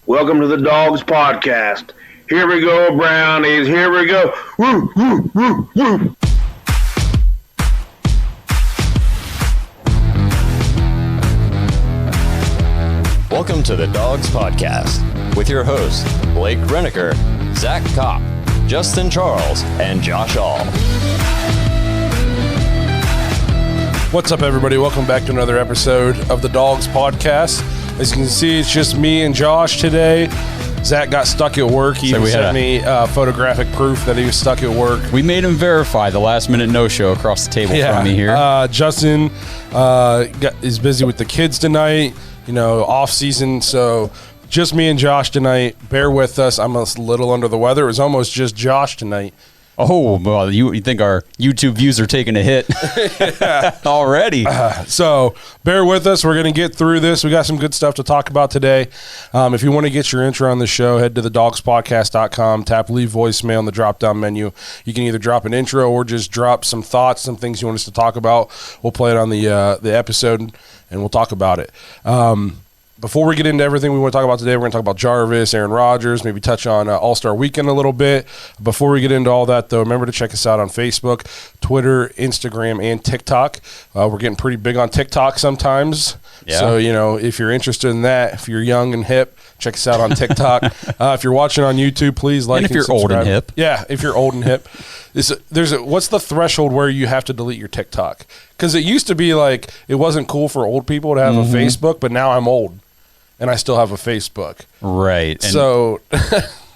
Welcome to the Dogs Podcast. Here we go, Brownies. Here we go. Woo, woo, woo, woo. Welcome to the Dogs Podcast with your hosts, Blake Reneker, Zach Kopp, Justin Charles, and Josh All. What's up, everybody? Welcome back to another episode of the Dogs Podcast. As you can see, it's just me and Josh today. Zach got stuck at work. He sent me photographic proof that he was stuck at work. We made him verify the last-minute no-show across the table from me here. Justin is busy with the kids tonight, off-season, so just me and Josh tonight. Bear with us. I'm a little under the weather. It was almost just Josh tonight. Oh, well, you think our YouTube views are taking a hit already. So bear with us. We're going to get through this. We got some good stuff to talk about today. If you want to get your intro on the show, head to thedogspodcast.com, tap leave voicemail in the drop-down menu. You can either drop an intro or just drop some thoughts, some things you want us to talk about. We'll play it on the episode, and we'll talk about it. Before we get into everything we want to talk about today, we're going to talk about Jarvis, Aaron Rodgers, maybe touch on All-Star Weekend a little bit. Before we get into all that, though, remember to check us out on Facebook, Twitter, Instagram, and TikTok. We're getting pretty big on TikTok sometimes. Yeah. So, if you're interested in that, if you're young and hip, check us out on TikTok. If you're watching on YouTube, please like and subscribe. And if you're old and hip. Yeah, if you're old and hip. What's the threshold where you have to delete your TikTok? Because it used to be like it wasn't cool for old people to have a Facebook, but now I'm old. And I still have a Facebook. Right. And so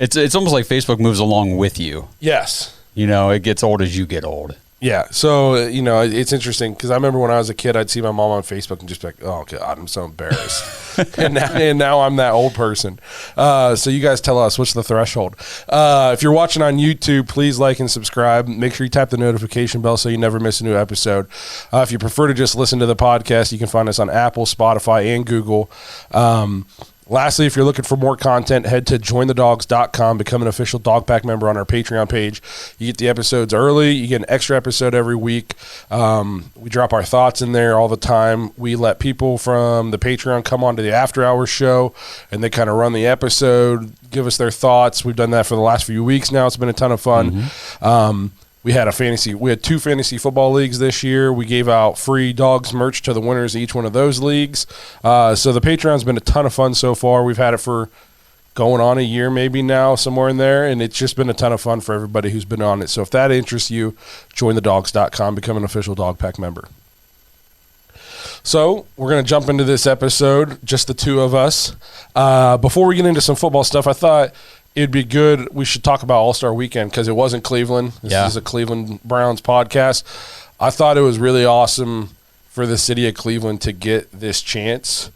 it's almost like Facebook moves along with you. Yes. It gets old as you get old. Yeah. So, it's interesting because I remember when I was a kid, I'd see my mom on Facebook and just be like, oh, God, I'm so embarrassed. and now I'm that old person. So you guys tell us, what's the threshold? If you're watching on YouTube, please like and subscribe. Make sure you tap the notification bell so you never miss a new episode. If you prefer to just listen to the podcast, you can find us on Apple, Spotify, and Google. Lastly, if you're looking for more content, head to jointhedogs.com, become an official Dog Pack member on our Patreon page. You get the episodes early. You get an extra episode every week. We drop our thoughts in there all the time. We let people from the Patreon come on to the After Hours show, and they kind of run the episode, give us their thoughts. We've done that for the last few weeks now. It's been a ton of fun. Mm-hmm. We had two fantasy football leagues this year. We gave out free Dogs merch to the winners of each one of those leagues. So the Patreon's been a ton of fun so far. We've had it for going on a year maybe now, somewhere in there, and it's just been a ton of fun for everybody who's been on it. So if that interests you, jointhedogs.com, become an official Dog Pack member. So we're going to jump into this episode, just the two of us. Before we get into some football stuff, I thought it'd be good. We should talk about All-Star Weekend because it wasn't Cleveland. This is a Cleveland Browns podcast. I thought it was really awesome for the city of Cleveland to get this chance.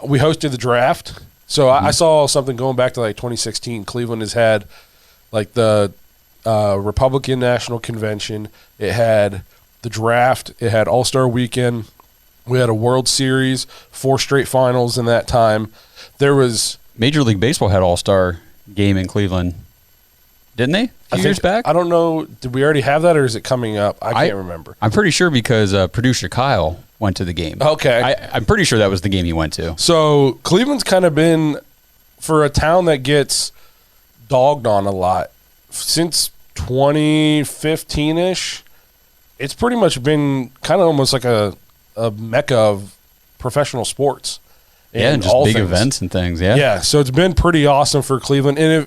We hosted the draft. So I saw something going back to like 2016. Cleveland has had like the Republican National Convention. It had the draft. It had All-Star Weekend. We had a World Series, 4 straight finals in that time. There was Major League Baseball had All-Star game in Cleveland, didn't they? A few years back? I don't know. Did we already have that, or is it coming up? I can't remember. I'm pretty sure because producer Kyle went to the game. Okay. I'm pretty sure that was the game he went to. So Cleveland's kind of been, for a town that gets dogged on a lot, since 2015-ish, it's pretty much been kind of almost like a mecca of professional sports. And just big events and things, Yeah, so it's been pretty awesome for Cleveland. And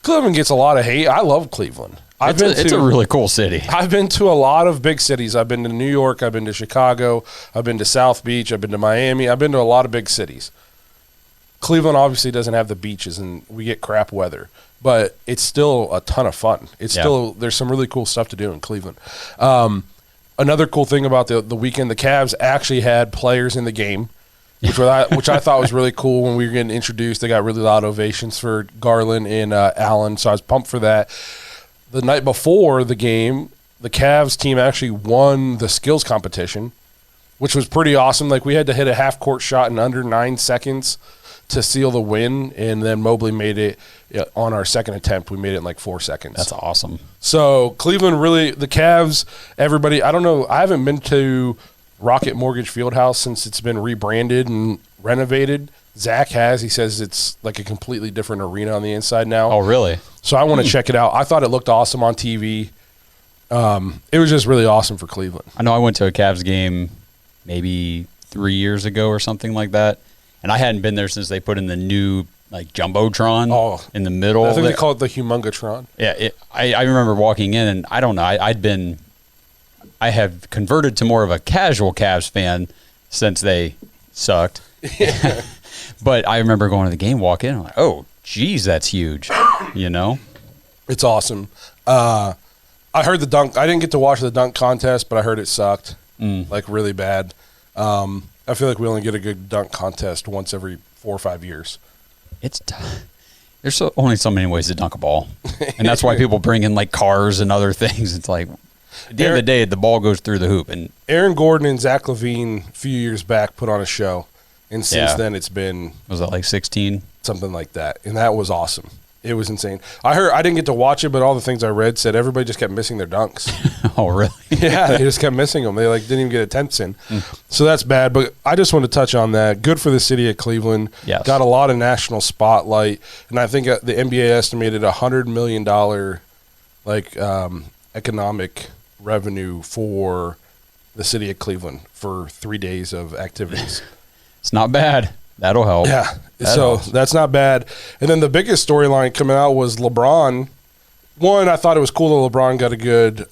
Cleveland gets a lot of hate. I love Cleveland. It's a really cool city. I've been to a lot of big cities. I've been to New York. I've been to Chicago. I've been to South Beach. I've been to Miami. I've been to a lot of big cities. Cleveland obviously doesn't have the beaches, and we get crap weather. But it's still a ton of fun. There's some really cool stuff to do in Cleveland. Another cool thing about the weekend, the Cavs actually had players in the game, which I thought was really cool. When we were getting introduced, they got really loud ovations for Garland and Allen, so I was pumped for that. The night before the game, the Cavs team actually won the skills competition, which was pretty awesome. Like, we had to hit a half-court shot in under 9 seconds to seal the win, and then Mobley made it on our second attempt. We made it in like 4 seconds. That's awesome. So Cleveland really, the Cavs, everybody, I don't know, I haven't been to Rocket Mortgage Fieldhouse since it's been rebranded and renovated. Zach has. He says it's like a completely different arena on the inside now. Oh, really? So I want to check it out. I thought it looked awesome on TV. It was just really awesome for Cleveland. I know I went to a Cavs game maybe 3 years ago or something like that, and I hadn't been there since they put in the new like Jumbotron in the middle. I think they call it the Humongatron. Yeah, I remember walking in, and I don't know. I have converted to more of a casual Cavs fan since they sucked. But I remember going to the game, walk in, I'm like, oh, geez, that's huge. You know? It's awesome. I heard the dunk. I didn't get to watch the dunk contest, but I heard it sucked, like really bad. I feel like we only get a good dunk contest once every 4 or 5 years. There's only so many ways to dunk a ball, and that's why people bring in like cars and other things. It's like at the end of the day, the ball goes through the hoop. And Aaron Gordon and Zach LaVine a few years back put on a show, and since then it's been was that like 16, something like that, and that was awesome. It was insane. I didn't get to watch it, but all the things I read said everybody just kept missing their dunks. Oh, really? Yeah, they just kept missing them. They didn't even get attempts in. So that's bad. But I just want to touch on that. Good for the city of Cleveland. Yes. Got a lot of national spotlight, and I think the NBA estimated $100 million economic revenue for the city of Cleveland for 3 days of activities. It's not bad. That'll help. Yeah. That's not bad. And then the biggest storyline coming out was LeBron. One, I thought it was cool that LeBron got a good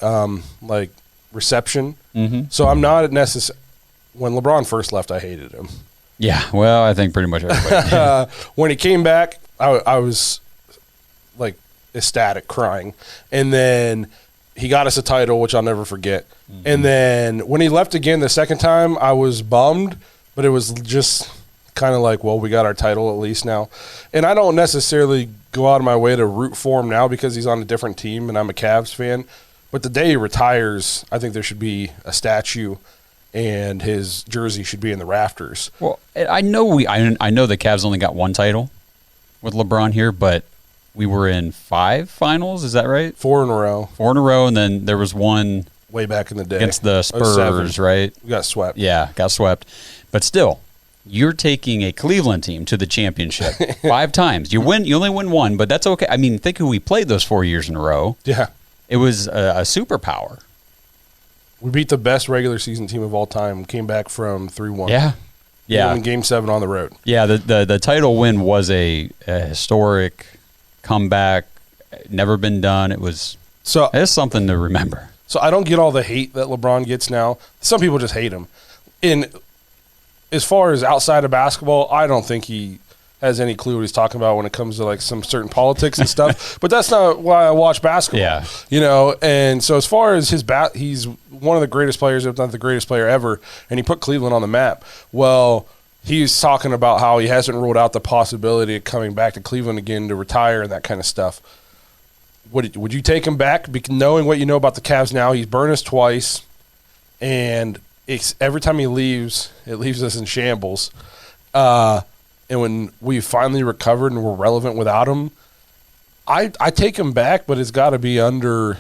reception. Mm-hmm. So I'm not necessarily – when LeBron first left, I hated him. Yeah. Well, I think pretty much everybody did. When he came back, I was like ecstatic, crying. And then he got us a title, which I'll never forget. Mm-hmm. And then when he left again the second time, I was bummed, but it was just – kind of like, well, we got our title at least now. And I don't necessarily go out of my way to root for him now because he's on a different team and I'm a Cavs fan. But the day he retires, I think there should be a statue and his jersey should be in the rafters. Well, I know the Cavs only got one title with LeBron here, but we were in 5 finals. Is that right? 4 in a row. 4 in a row, and then there was one way back in the day against the Spurs, right? We got swept. Yeah, got swept. But still, you're taking a Cleveland team to the championship 5 times. You only win 1, but that's okay. I mean, think who we played those 4 years in a row. Yeah. It was a superpower. We beat the best regular season team of all time. Came back from 3-1. Yeah. Yeah. In Game 7 on the road. Yeah, the title win was a historic comeback. Never been done. It's something to remember. So I don't get all the hate that LeBron gets now. Some people just hate him. As far as outside of basketball, I don't think he has any clue what he's talking about when it comes to like some certain politics and stuff. But that's not why I watch basketball. Yeah. You know, and so as far as he's one of the greatest players, if not the greatest player ever, and he put Cleveland on the map. Well, he's talking about how he hasn't ruled out the possibility of coming back to Cleveland again to retire and that kind of stuff. Would you take him back, knowing what you know about the Cavs now? He's burned us twice, and every time he leaves, it leaves us in shambles. And when we finally recovered and we're relevant without him, I take him back, but it's got to be under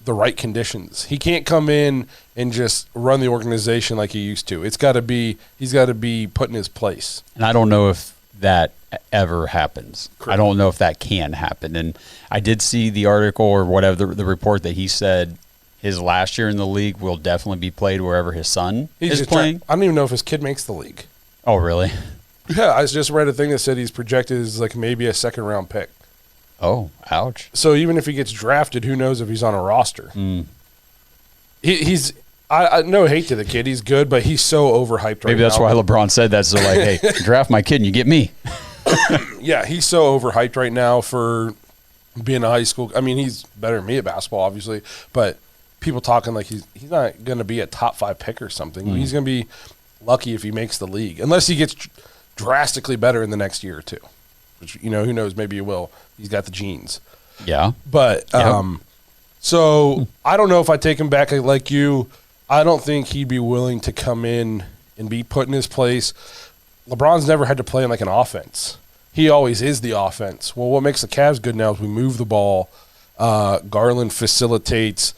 the right conditions. He can't come in and just run the organization like he used to. He's got to be put in his place. And I don't know if that ever happens. Correct. I don't know if that can happen. And I did see the article or whatever, the report that he said his last year in the league will definitely be played wherever his son is playing. I don't even know if his kid makes the league. Oh, really? Yeah, I just read a thing that said he's projected as like maybe a second-round pick. Oh, ouch. So even if he gets drafted, who knows if he's on a roster. He's I no hate to the kid. He's good, but he's so overhyped right now. Maybe that's why LeBron said that. So like, hey, draft my kid and you get me. Yeah, he's so overhyped right now for being a high school. I mean, he's better than me at basketball, obviously, but people talking like he's not going to be a top 5 pick or something. He's going to be lucky if he makes the league, unless he gets drastically better in the next year or two, which, you know, who knows, maybe he will. He's got the genes. Yeah. But so I don't know if I take him back like you. I don't think he'd be willing to come in and be put in his place. LeBron's never had to play in like an offense. He always is the offense. Well, what makes the Cavs good now is we move the ball. Garland facilitates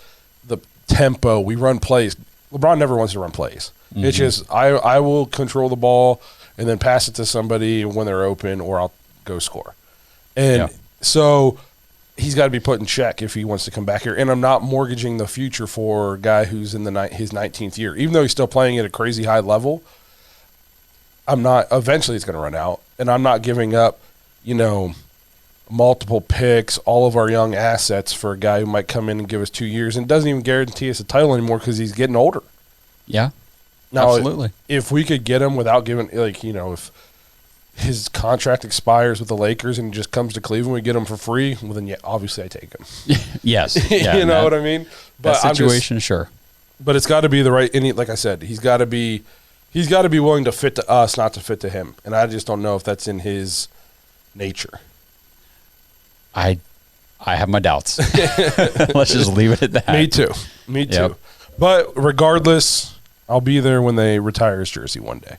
the tempo. We run plays. LeBron never wants to run plays. It's just I will control the ball and then pass it to somebody when they're open, or I'll go score. And so he's got to be put in check if he wants to come back here. And I'm not mortgaging the future for a guy who's in his 19th year. Even though he's still playing at a crazy high level, I'm not – eventually it's going to run out. And I'm not giving up, multiple picks, all of our young assets for a guy who might come in and give us 2 years and doesn't even guarantee us a title anymore because he's getting older. Yeah, now, absolutely. If we could get him without giving – if his contract expires with the Lakers and he just comes to Cleveland, we get him for free, well, then, obviously I take him. Yes. Yeah, you know what I mean? But that situation, sure. But it's got to be the right – like I said, he's got to be willing to fit to us, not to fit to him. And I just don't know if that's in his nature. I have my doubts. Let's just leave it at that. Me too. Yep. But regardless, I'll be there when they retire his jersey one day.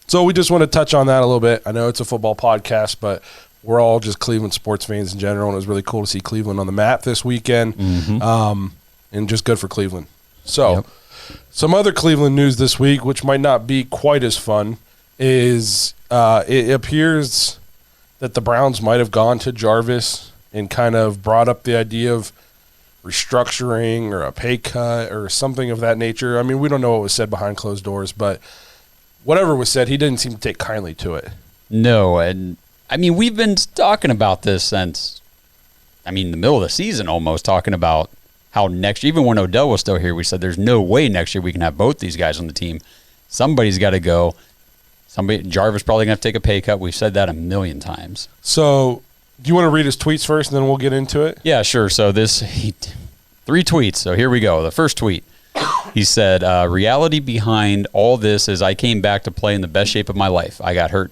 So we just want to touch on that a little bit. I know it's a football podcast, but we're all just Cleveland sports fans in general, and it was really cool to see Cleveland on the map this weekend, and just good for Cleveland. So some other Cleveland news this week, which might not be quite as fun, is it appears that the Browns might have gone to Jarvis and kind of brought up the idea of restructuring or a pay cut or something of that nature. I mean, we don't know what was said behind closed doors, but whatever was said, he didn't seem to take kindly to it. No, and I mean, we've been talking about this since, the middle of the season almost, talking about how next year, even when Odell was still here, we said there's no way next year we can have both these guys on the team. Somebody's got to go. Jarvis probably going to have to take a pay cut. We've said that a million times. So do you want to read his tweets first and then we'll get into it? Yeah, sure. So 3 tweets. So here we go. The first tweet, he said, reality behind all this is I came back to play in the best shape of my life. I got hurt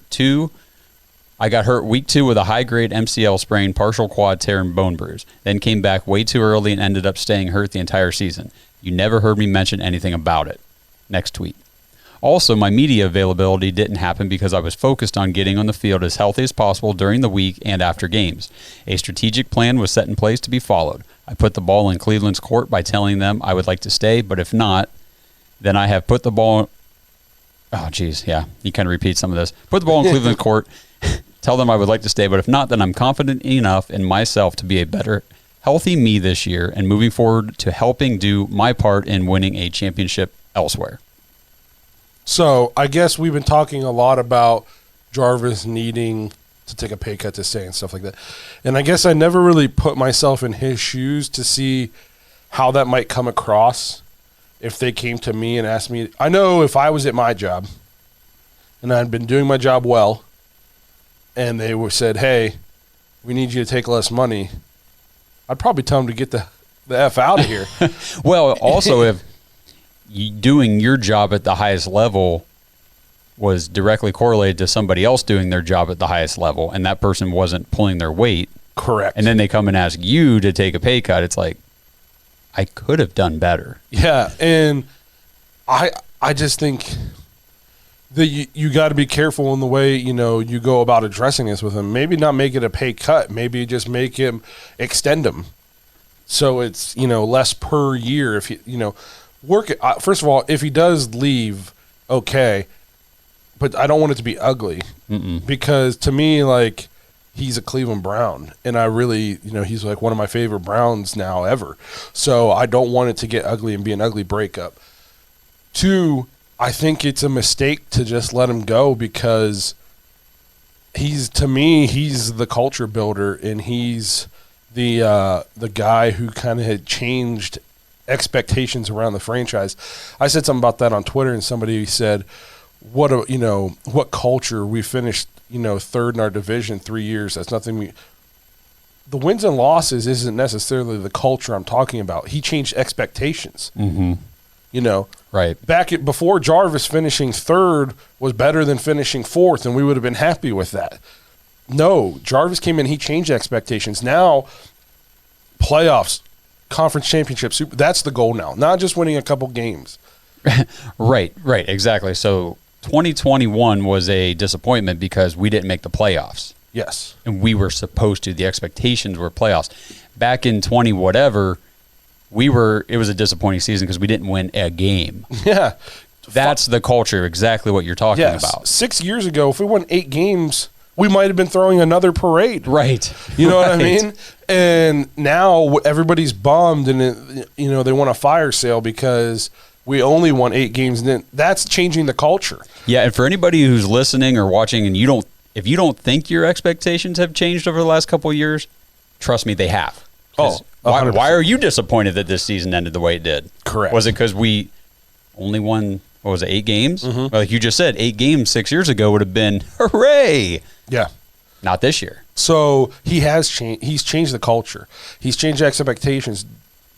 week 2 with a high-grade MCL sprain, partial quad tear, and bone bruise. Then came back way too early and ended up staying hurt the entire season. You never heard me mention anything about it. Next tweet. Also, my media availability didn't happen because I was focused on getting on the field as healthy as possible during the week and after games. A strategic plan was set in place to be followed. I put the ball in Cleveland's court by telling them I would like to stay, but if not, then I have put the ball – oh, geez, yeah, he kind of repeats some of this. Put the ball in Cleveland's court, tell them I would like to stay, but if not, then I'm confident enough in myself to be a better, healthy me this year and moving forward to helping do my part in winning a championship elsewhere. So I guess we've been talking a lot about Jarvis needing to take a pay cut to stay and stuff like that. And I guess I never really put myself in his shoes to see how that might come across if they came to me and asked me. I know if I was at my job and I'd been doing my job well and they said, hey, we need you to take less money, I'd probably tell them to get the F out of here. Well, also if doing your job at the highest level was directly correlated to somebody else doing their job at the highest level, and that person wasn't pulling their weight. Correct. And then they come and ask you to take a pay cut. It's like, I could have done better. Yeah, and I just think that you got to be careful in the way, you go about addressing this with him. Maybe not make it a pay cut. Maybe just make him extend him. So it's, less per year if work it. First of all, if he does leave, okay, but I don't want it to be ugly. Because to me, he's a Cleveland Brown, and I really, he's one of my favorite Browns now ever. So I don't want it to get ugly and be an ugly breakup. 2, I think it's a mistake to just let him go because he's the culture builder, and he's the guy who kind of had changed expectations around the franchise. I said something about that on Twitter, and somebody said, what culture? We finished, 3rd in our division 3 years. That's nothing. The wins and losses isn't necessarily the culture I'm talking about. He changed expectations. Right. Before Jarvis finishing 3rd was better than finishing 4th, and we would have been happy with that. No, Jarvis came in, he changed expectations. Now, playoffs, conference championship, that's the goal now, not just winning a couple games. Right, exactly. So 2021 was a disappointment because we didn't make the playoffs. Yes. And we were supposed to. The expectations were playoffs. Back in 20 whatever, it was a disappointing season because we didn't win a game. Yeah. That's the culture, exactly what you're talking about. 6 years ago, if we won 8 games, we might have been throwing another parade. Right. You know what I mean? And now everybody's bummed and, they want a fire sale because we only won 8 games. And then that's changing the culture. Yeah, and for anybody who's listening or watching and if you don't think your expectations have changed over the last couple of years, trust me, they have. Why are you disappointed that this season ended the way it did? Correct. Was it because we only won, 8 games? Mm-hmm. Well, like you just said, 8 games 6 years ago would have been hooray. Yeah. Not this year. So he has changed. He's changed the culture. He's changed expectations.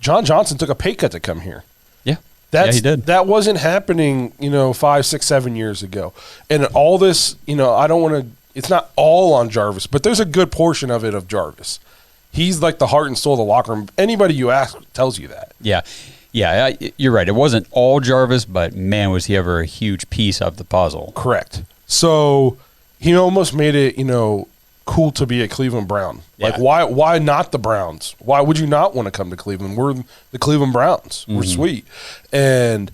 John Johnson took a pay cut to come here. Yeah. Yeah, he did. That wasn't happening, 5, 6, 7 years ago. And all this, I don't want to, it's not all on Jarvis, but there's a good portion of it of Jarvis. He's like the heart and soul of the locker room. Anybody you ask tells you that. Yeah. Yeah, you're right. It wasn't all Jarvis, but man, was he ever a huge piece of the puzzle. Correct. So he almost made it, cool to be a Cleveland Brown. Yeah. Like, why not the Browns? Why would you not want to come to Cleveland? We're the Cleveland Browns. We're sweet. And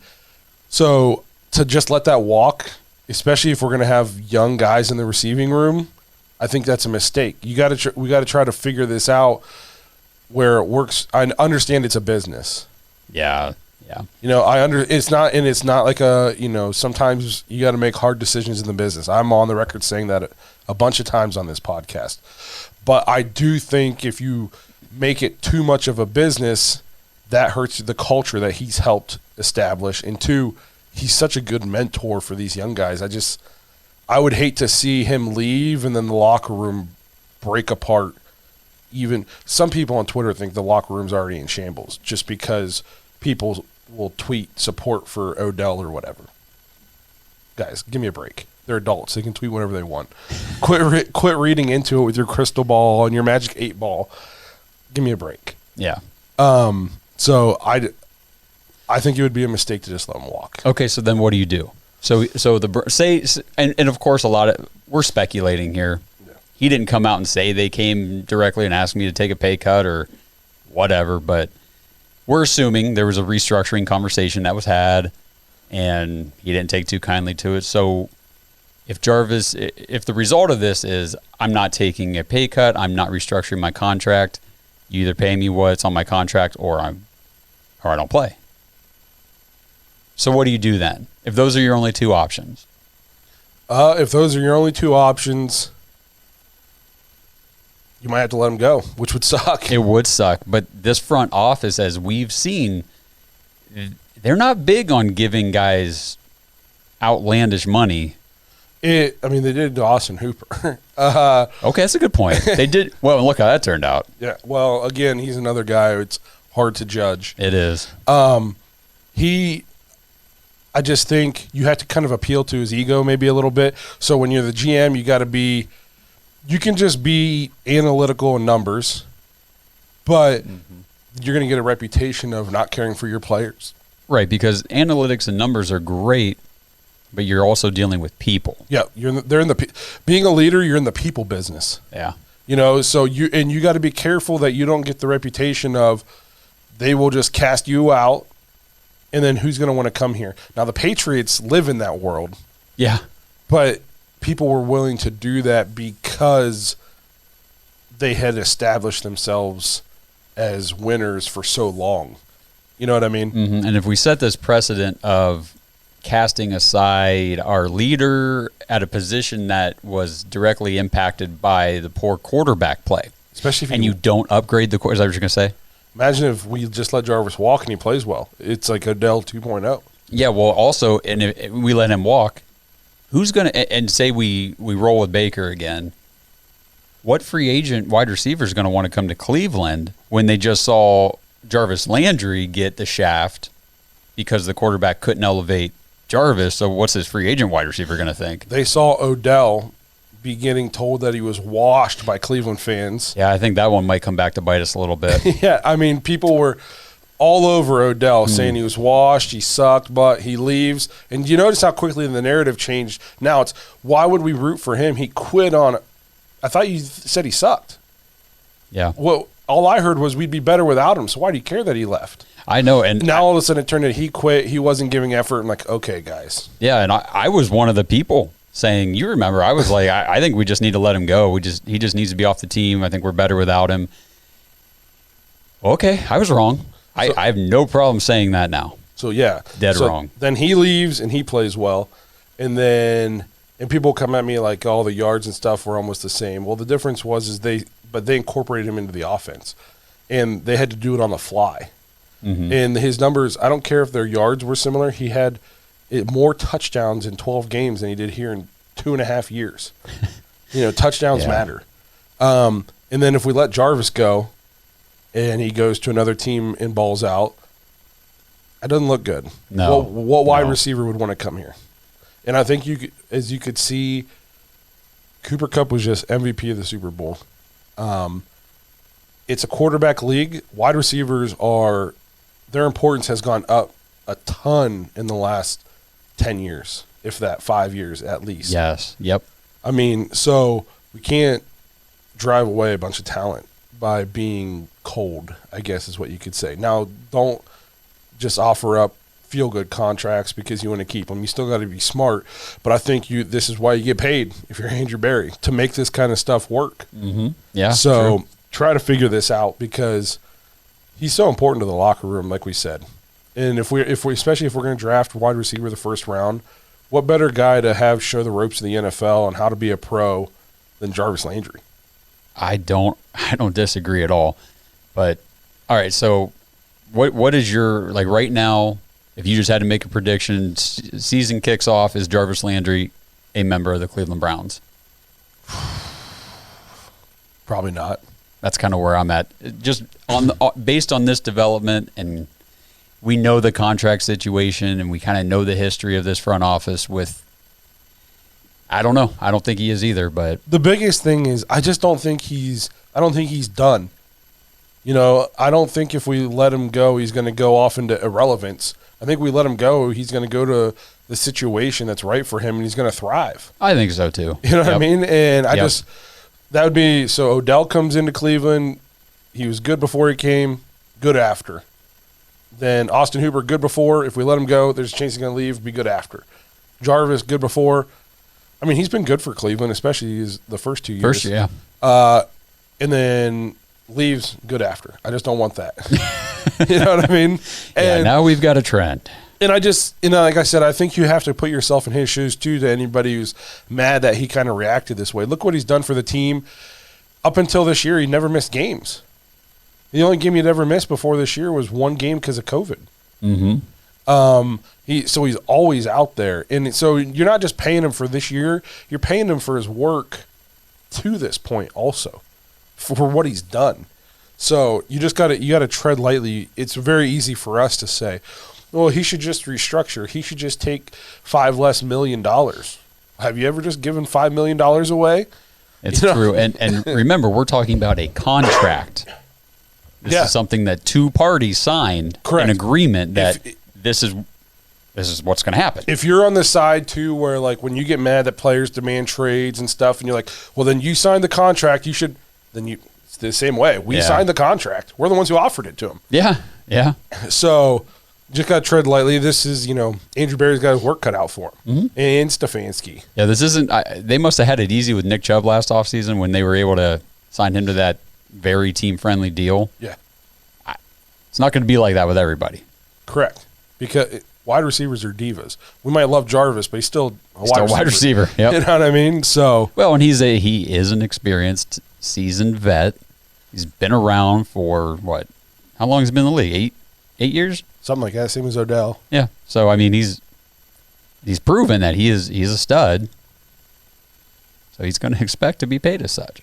so to just let that walk, especially if we're going to have young guys in the receiving room, I think that's a mistake. We got to try to figure this out where it works. I understand it's a business. Yeah. Yeah. It's not like sometimes you got to make hard decisions in the business. I'm on the record saying that a bunch of times on this podcast. But I do think if you make it too much of a business, that hurts the culture that he's helped establish. And 2, he's such a good mentor for these young guys. I would hate to see him leave and then the locker room break apart. Even some people on Twitter think the locker room's already in shambles just because people will tweet support for Odell or whatever. Guys, give me a break. They're adults. They can tweet whatever they want. Quit reading into it with your crystal ball and your magic 8 ball. Give me a break. Yeah. So I think it would be a mistake to just let him walk. Okay, so then what do you do? So and of course we're speculating here. Yeah. He didn't come out and say they came directly and asked me to take a pay cut or whatever, but we're assuming there was a restructuring conversation that was had, and he didn't take too kindly to it. So if the result of this is I'm not taking a pay cut, I'm not restructuring my contract, you either pay me what's on my contract or I don't play. So what do you do then? If those are your only 2 options? If those are your only 2 options, you might have to let him go, which would suck. It would suck. But this front office, as we've seen, they're not big on giving guys outlandish money. They did to Austin Hooper. Okay, that's a good point. They did. Well, look how that turned out. Yeah. Well, again, he's another guy who it's hard to judge. It is. I just think you have to kind of appeal to his ego maybe a little bit. So when you're the GM, you can just be analytical in numbers, but you're going to get a reputation of not caring for your players. Right, because analytics and numbers are great, but you're also dealing with people. Yeah, being a leader, you're in the people business. Yeah. So you got to be careful that you don't get the reputation of they will just cast you out. And then who's going to want to come here? Now, the Patriots live in that world. Yeah. But people were willing to do that because they had established themselves as winners for so long. You know what I mean? Mm-hmm. And if we set this precedent of casting aside our leader at a position that was directly impacted by the poor quarterback play, especially if you don't upgrade the – is that what you're going to say? Imagine if we just let Jarvis walk and he plays well. It's like Odell 2.0. Yeah, well, also, and if we let him walk, who's going to – and say we roll with Baker again, what free agent wide receiver is going to want to come to Cleveland when they just saw Jarvis Landry get the shaft because the quarterback couldn't elevate Jarvis? So what's this free agent wide receiver going to think? They saw Odell be getting told that he was washed by Cleveland fans. Yeah, I think that one might come back to bite us a little bit. Yeah, people were all over Odell saying he was washed, he sucked, but he leaves. And you notice how quickly the narrative changed. Now it's, why would we root for him? He quit on – I thought you said he sucked. Yeah. Well, all I heard was we'd be better without him, so why do you care that he left? I know. And now all of a sudden it turned into he quit. He wasn't giving effort. I'm like, okay, guys. Yeah, and I was one of the people saying, you remember, I was like, I think we just need to let him go. He just needs to be off the team. I think we're better without him. Okay, I was wrong. I have no problem saying that now. So, yeah. Dead wrong. Then he leaves and he plays well. And people come at me like all the yards and stuff were almost the same. Well, the difference was they incorporated him into the offense. And they had to do it on the fly. Mm-hmm. And his numbers, I don't care if their yards were similar. He had more touchdowns in 12 games than he did here in 2.5 years. Touchdowns matter. And then if we let Jarvis go and he goes to another team and balls out, it doesn't look good. No. What wide receiver would want to come here? And I think as you could see, Cooper Kupp was just MVP of the Super Bowl. It's a quarterback league. Wide receivers their importance has gone up a ton in the last 10 years, if that 5 years at least. Yes. Yep. I mean, so we can't drive away a bunch of talent by being cold, I guess is what you could say. Now, don't just offer up feel-good contracts because you want to keep them. You still got to be smart. But I think this is why you get paid, if you're Andrew Berry, to make this kind of stuff work. Mm-hmm. Yeah. So try to figure this out because he's so important to the locker room, like we said. And if we especially if we're going to draft wide receiver the first round, what better guy to have show the ropes of the NFL and how to be a pro than Jarvis Landry? I don't disagree at all. But all right, so what is your right now? If you just had to make a prediction, season kicks off, is Jarvis Landry a member of the Cleveland Browns? Probably not. That's kind of where I'm at. Just based on this development, and we know the contract situation, and we kind of know the history of this front office with. I don't know. I don't think he is either. But the biggest thing is, I don't think he's done. I don't think if we let him go, he's going to go off into irrelevance. I think we let him go, he's going to go to the situation that's right for him, and he's going to thrive. I think so too. You know what I mean? And that would be, so Odell comes into Cleveland. He was good before he came, good after. Then Austin Hooper, good before. If we let him go, there's a chance he's going to leave, be good after. Jarvis, good before. I mean, he's been good for Cleveland, especially the first 2 years. First, yeah. And then leaves, good after. I just don't want that. You know what I mean? And now we've got a trend. And I just, like I said, I think you have to put yourself in his shoes, too, to anybody who's mad that he kind of reacted this way. Look what he's done for the team. Up until this year, he never missed games. The only game he'd ever missed before this year was one game because of COVID. Mm-hmm. So he's always out there. And so you're not just paying him for this year. You're paying him for his work to this point also, for what he's done. So you got to tread lightly. It's very easy for us to say, well, he should just restructure. He should just take $5 million less. Have you ever just given $5 million away? It's true. And remember, we're talking about a contract. This is something that two parties signed. Correct. An agreement that this is what's going to happen. If you're on the side, too, where, when you get mad that players demand trades and stuff, and you're like, well, then you signed the contract, you should – it's the same way. We signed the contract. We're the ones who offered it to him. Yeah. So – just got to tread lightly. This is, Andrew Berry's got his work cut out for him. Mm-hmm. And Stefanski. Yeah, this isn't they must have had it easy with Nick Chubb last offseason when they were able to sign him to that very team-friendly deal. Yeah. It's not going to be like that with everybody. Correct. Because wide receivers are divas. We might love Jarvis, but he's still a wide receiver. Yep. You know what I mean? So well, and he is an experienced, seasoned vet. He's been around for what? How long has he been in the league? 8 years? Something like that, same as Odell. Yeah. So I mean, he's proven that he's a stud. So he's going to expect to be paid as such.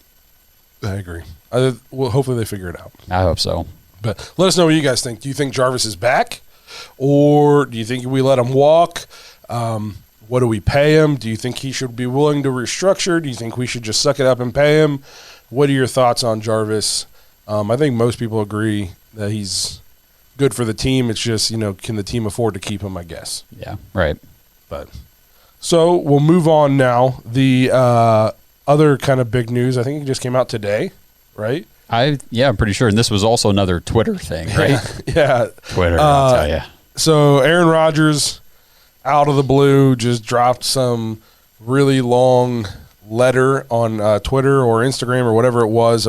I agree. Well, hopefully they figure it out. I hope so. But let us know what you guys think. Do you think Jarvis is back, or do you think we let him walk? What do we pay him? Do you think he should be willing to restructure? Do you think we should just suck it up and pay him? What are your thoughts on Jarvis? I think most people agree that he's good for the team. It's just, can the team afford to keep him, I guess. Yeah, right. But so we'll move on now. The other kind of big news, I think it just came out today, right? I'm pretty sure. And this was also another Twitter thing, right? Yeah. Twitter, I'll tell you. So Aaron Rodgers, out of the blue, just dropped some really long letter on Twitter or Instagram or whatever it was,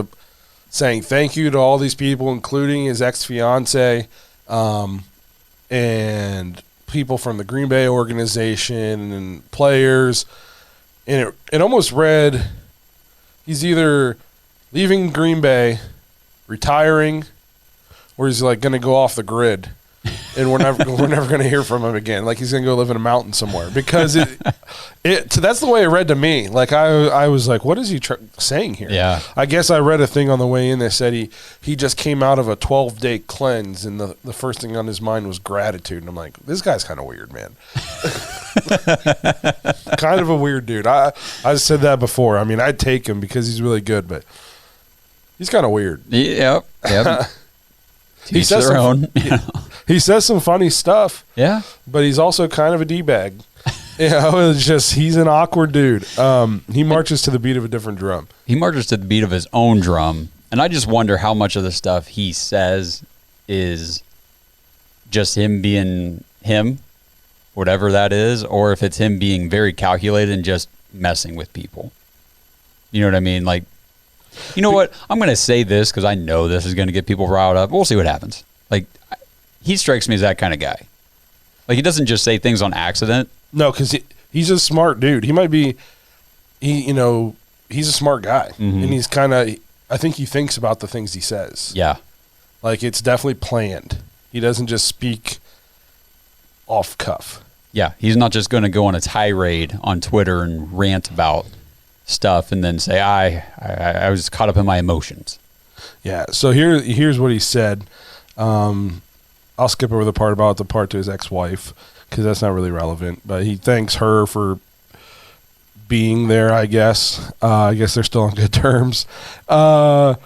saying thank you to all these people, including his ex-fiance and people from the Green Bay organization and players. And it almost read, he's either leaving Green Bay, retiring, or he's like going to go off the grid, and we're never going to hear from him again. Like he's going to go live in a mountain somewhere, because that's the way it read to me. Like I was like, what is he saying here? Yeah. I guess I read a thing on the way in that said he just came out of a 12-day cleanse, and the first thing on his mind was gratitude. And I'm like, this guy's kind of weird, man. Kind of a weird dude. I said that before. I mean, I'd take him because he's really good, but he's kind of weird. Yep. He says their own. He says some funny stuff. Yeah. But he's also kind of a D-bag. It's just, he's an awkward dude. He marches to the beat of a different drum. He marches to the beat of his own drum. And I just wonder how much of the stuff he says is just him being him, whatever that is, or if it's him being very calculated and just messing with people. You know what I mean? Like, you know what? I'm going to say this because I know this is going to get people riled up. We'll see what happens. Like, he strikes me as that kind of guy. Like, he doesn't just say things on accident. No, because he's a smart dude. He might be, he's a smart guy. Mm-hmm. And he's kind of, I think he thinks about the things he says. Yeah. Like, it's definitely planned. He doesn't just speak off cuff. Yeah, he's not just going to go on a tirade on Twitter and rant about stuff and then say, I was caught up in my emotions. Yeah, so here's what he said. I'll skip over the part to his ex-wife because that's not really relevant. But he thanks her for being there, I guess. I guess they're still on good terms. To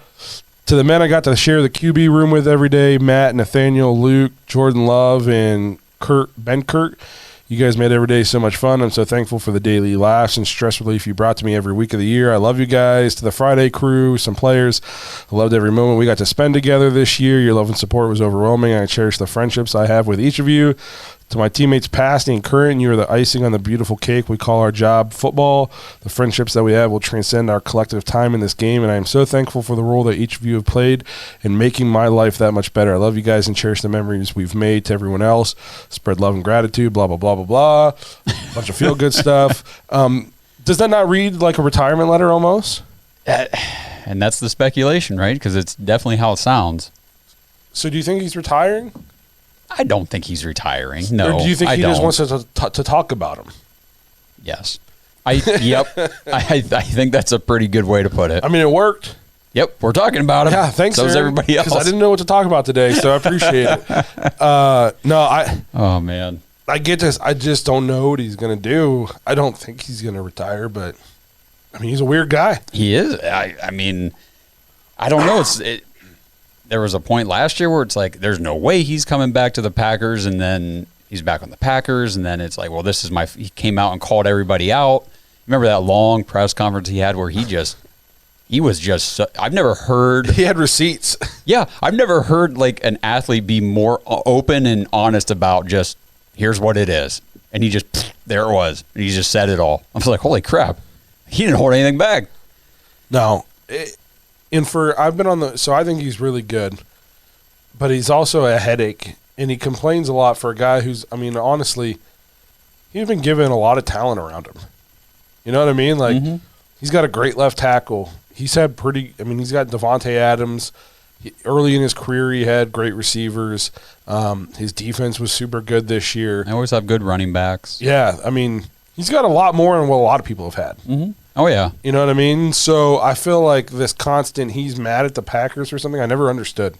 the men I got to share the QB room with every day, Matt, Nathaniel, Luke, Jordan Love, and Ben Kurt. You guys made every day so much fun. I'm so thankful for the daily laughs and stress relief you brought to me every week of the year. I love you guys. To the Friday crew, some players, I loved every moment we got to spend together this year. Your love and support was overwhelming. I cherish the friendships I have with each of you. To my teammates past and current, you are the icing on the beautiful cake we call our job, football. The friendships that we have will transcend our collective time in this game, and I am so thankful for the role that each of you have played in making my life that much better. I love you guys and cherish the memories we've made. To everyone else, spread love and gratitude, blah, blah, blah, blah, blah. Bunch of feel-good stuff. Does that not read like a retirement letter almost? And that's the speculation, right? Because it's definitely how it sounds. So do you think he's retiring? I don't think he's retiring. No, or do you think he don't. just wants to talk about him? Yes. Yep. I think that's a pretty good way to put it. I mean, it worked. Yep, we're talking about him. Yeah, thanks. So is Aaron, everybody else. because I didn't know what to talk about today, so I appreciate it. Oh man, I get this. I just don't know what he's gonna do. I don't think he's gonna retire, but I mean, he's a weird guy. he is. I mean, I don't know. There was a point last year where it's like, there's no way he's coming back to the Packers, and then he's back on the Packers, and then it's like, well, this is he came out and called everybody out. Remember that long press conference he had where I've never heard. He had receipts. Yeah, I've never heard like an athlete be more open and honest about just, here's what it is. And there it was. And he just said it all. I was like, holy crap. He didn't hold anything back. No. I've been so I think he's really good, but he's also a headache, and he complains a lot for a guy who's, I mean, honestly, he's been given a lot of talent around him. You know what I mean? Like, He's got a great left tackle. He's got Devontae Adams. Early in his career, he had great receivers. His defense was super good this year. They always have good running backs. Yeah, I mean, he's got a lot more than what a lot of people have had. Mm-hmm. Oh, yeah. You know what I mean? So I feel like this constant, he's mad at the Packers or something, I never understood.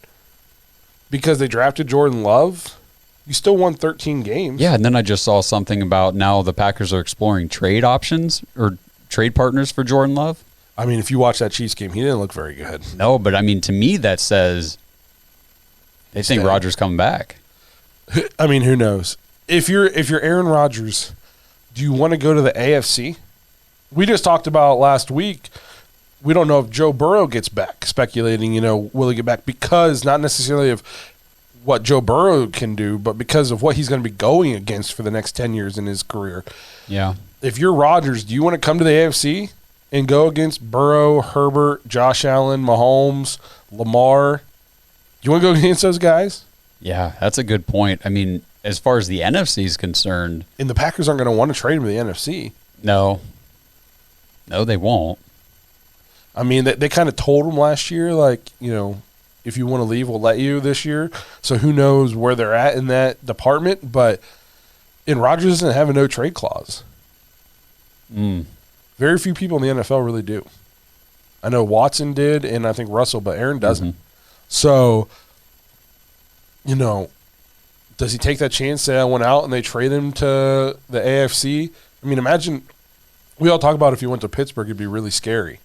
Because they drafted Jordan Love, you still won 13 games. Yeah, and then I just saw something about now the Packers are exploring trade options or trade partners for Jordan Love. I mean, if you watch that Chiefs game, he didn't look very good. No, but I mean, to me, that says they think Rodgers coming back. I mean, who knows? If you're Aaron Rodgers, do you want to go to the AFC? We just talked about last week we don't know if Joe Burrow gets back, speculating, will he get back, because not necessarily of what Joe Burrow can do, but because of what he's going to be going against for the next 10 years in his career. Yeah. If you're Rodgers, do you want to come to the AFC and go against Burrow, Herbert, Josh Allen, Mahomes, Lamar? Do you want to go against those guys? Yeah, that's a good point. I mean, as far as the NFC is concerned. And the Packers aren't going to want to trade him to the NFC. No, they won't. I mean, they kind of told him last year, like, if you want to leave, we'll let you this year. So who knows where they're at in that department. But Rodgers doesn't have a no-trade clause. Very few people in the NFL really do. I know Watson did, and I think Russell, but Aaron doesn't. So, does he take that chance, say I went out and they trade him to the AFC? I mean, imagine, we all talk about if he went to Pittsburgh, it'd be really scary.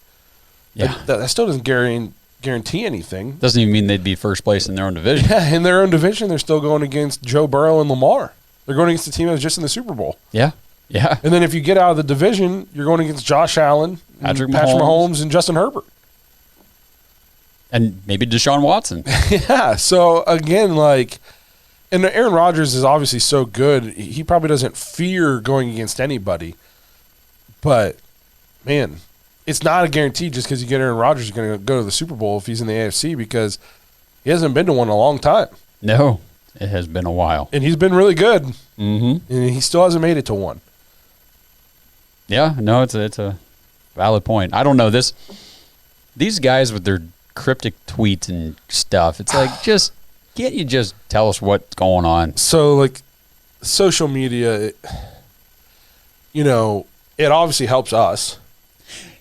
Yeah. That still doesn't guarantee anything. Doesn't even mean they'd be first place in their own division. Yeah, in their own division, they're still going against Joe Burrow and Lamar. They're going against the team that was just in the Super Bowl. Yeah. And then if you get out of the division, you're going against Josh Allen, Patrick Mahomes, and Justin Herbert. And maybe Deshaun Watson. Yeah, so again, and Aaron Rodgers is obviously so good, he probably doesn't fear going against anybody. But, man, it's not a guarantee just because you get Aaron Rodgers, you're going to go to the Super Bowl if he's in the AFC, because he hasn't been to one in a long time. No, it has been a while. And he's been really good. Mm-hmm. And he still hasn't made it to one. Yeah, no, it's a valid point. I don't know. These guys with their cryptic tweets and stuff, it's like, can't you just tell us what's going on? So, social media, it obviously helps us.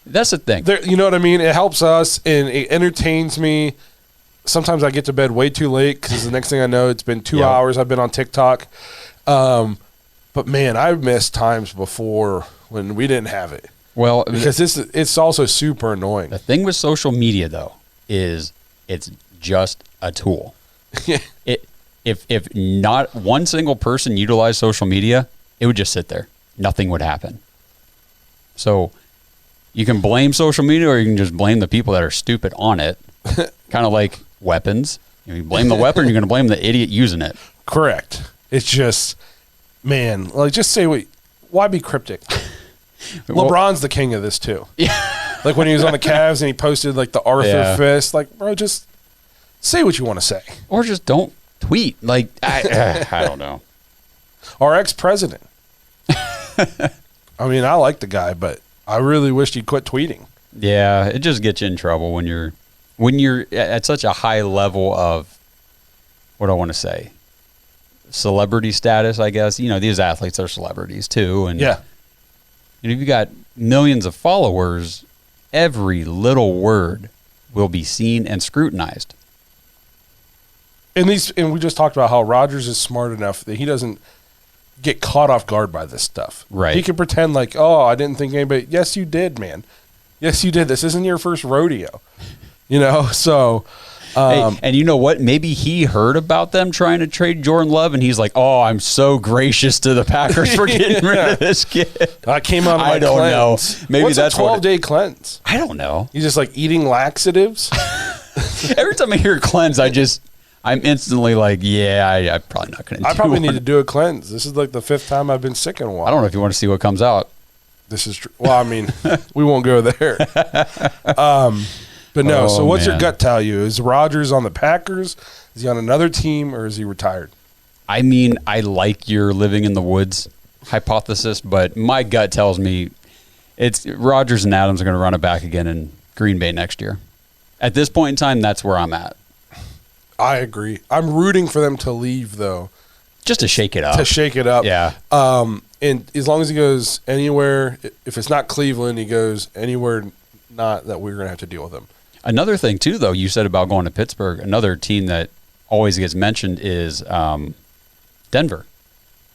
That's the thing. You know what I mean? It helps us, and it entertains me. Sometimes I get to bed way too late because the next thing I know, it's been 2 hours I've been on TikTok. But, man, I've missed times before when we didn't have it. Well, because it's also super annoying. The thing with social media, though, is it's just a tool. If not one single person utilized social media, it would just sit there. Nothing would happen. So you can blame social media, or you can just blame the people that are stupid on it. Kind of like weapons. You blame the weapon, you're going to blame the idiot using it. Correct. It's just, man, just say why be cryptic? LeBron's the king of this too. Yeah. Like when he was on the Cavs and he posted the Arthur fist, bro, just say what you want to say. Or just don't tweet. I don't know. Our ex-president. I mean, I like the guy, but I really wished he'd quit tweeting. Yeah, it just gets you in trouble when you're at such a high level of, what do I want to say, celebrity status, I guess. These athletes are celebrities too. And yeah. If you got millions of followers, every little word will be seen and scrutinized. And we just talked about how Rodgers is smart enough that he doesn't get caught off guard by this stuff. Right. He can pretend I didn't think anybody. Yes, you did, man. Yes, you did. This isn't your first rodeo. So. Hey, and you know what? Maybe he heard about them trying to trade Jordan Love, and he's like, "Oh, I'm so gracious to the Packers for getting rid of this kid." I came out of my I don't cleanse. know. Maybe What's that's a 12-day cleanse? I don't know. He's just eating laxatives. Every time I hear cleanse, I'm instantly like, yeah, I'm probably not going to do it. I probably need to do a cleanse. This is the 5th time I've been sick in a while. I don't know if you want to see what comes out. This is true. Well, I mean, we won't go there. But no, so what's your gut tell you? Is Rodgers on the Packers? Is he on another team, or is he retired? I mean, I like your living in the woods hypothesis, but my gut tells me it's Rodgers and Adams are going to run it back again in Green Bay next year. At this point in time, that's where I'm at. I agree. I'm rooting for them to leave, though. Just to shake it up. Yeah. And as long as he goes anywhere, if it's not Cleveland, he goes anywhere not that we're going to have to deal with him. Another thing, too, though, you said about going to Pittsburgh, another team that always gets mentioned is Denver.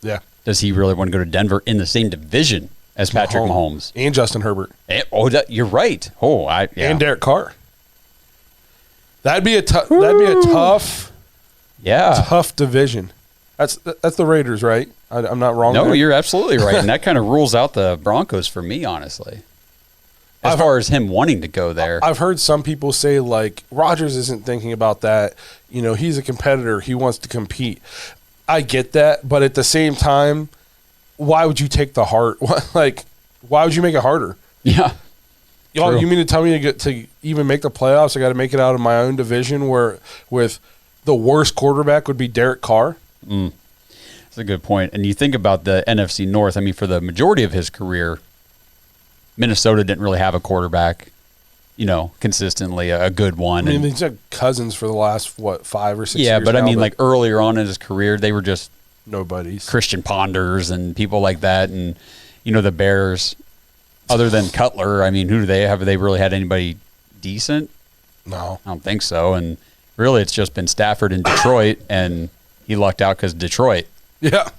Yeah. Does he really want to go to Denver in the same division as Patrick Mahomes? And Justin Herbert. You're right. And Derek Carr. That'd be a tough division. That's the Raiders, right? I'm not wrong. No, there? you're absolutely right, and that kind of rules out the Broncos for me, honestly. as far as him wanting to go there. I've heard some people say, like, Rodgers isn't thinking about that. You know, he's a competitor. He wants to compete. I get that, but at the same time, why would you take the heart? Like, why would you make it harder? Yeah. You mean to tell me to even make the playoffs, I got to make it out of my own division where with the worst quarterback would be Derek Carr? That's a good point. And you think about the NFC North. I mean, for the majority of his career, Minnesota didn't really have a quarterback, you know, consistently, a good one. I mean, he's had Cousins for the last, 5 or 6 years. Yeah, but now, I mean, like earlier on in his career, they were just nobody's. Christian Ponders and people like that. And, you know, the Bears, other than Cutler, I mean, who do they have? Have they really had anybody decent? No. I don't think so. And really, it's just been Stafford in Detroit, and he lucked out because Detroit. Yeah.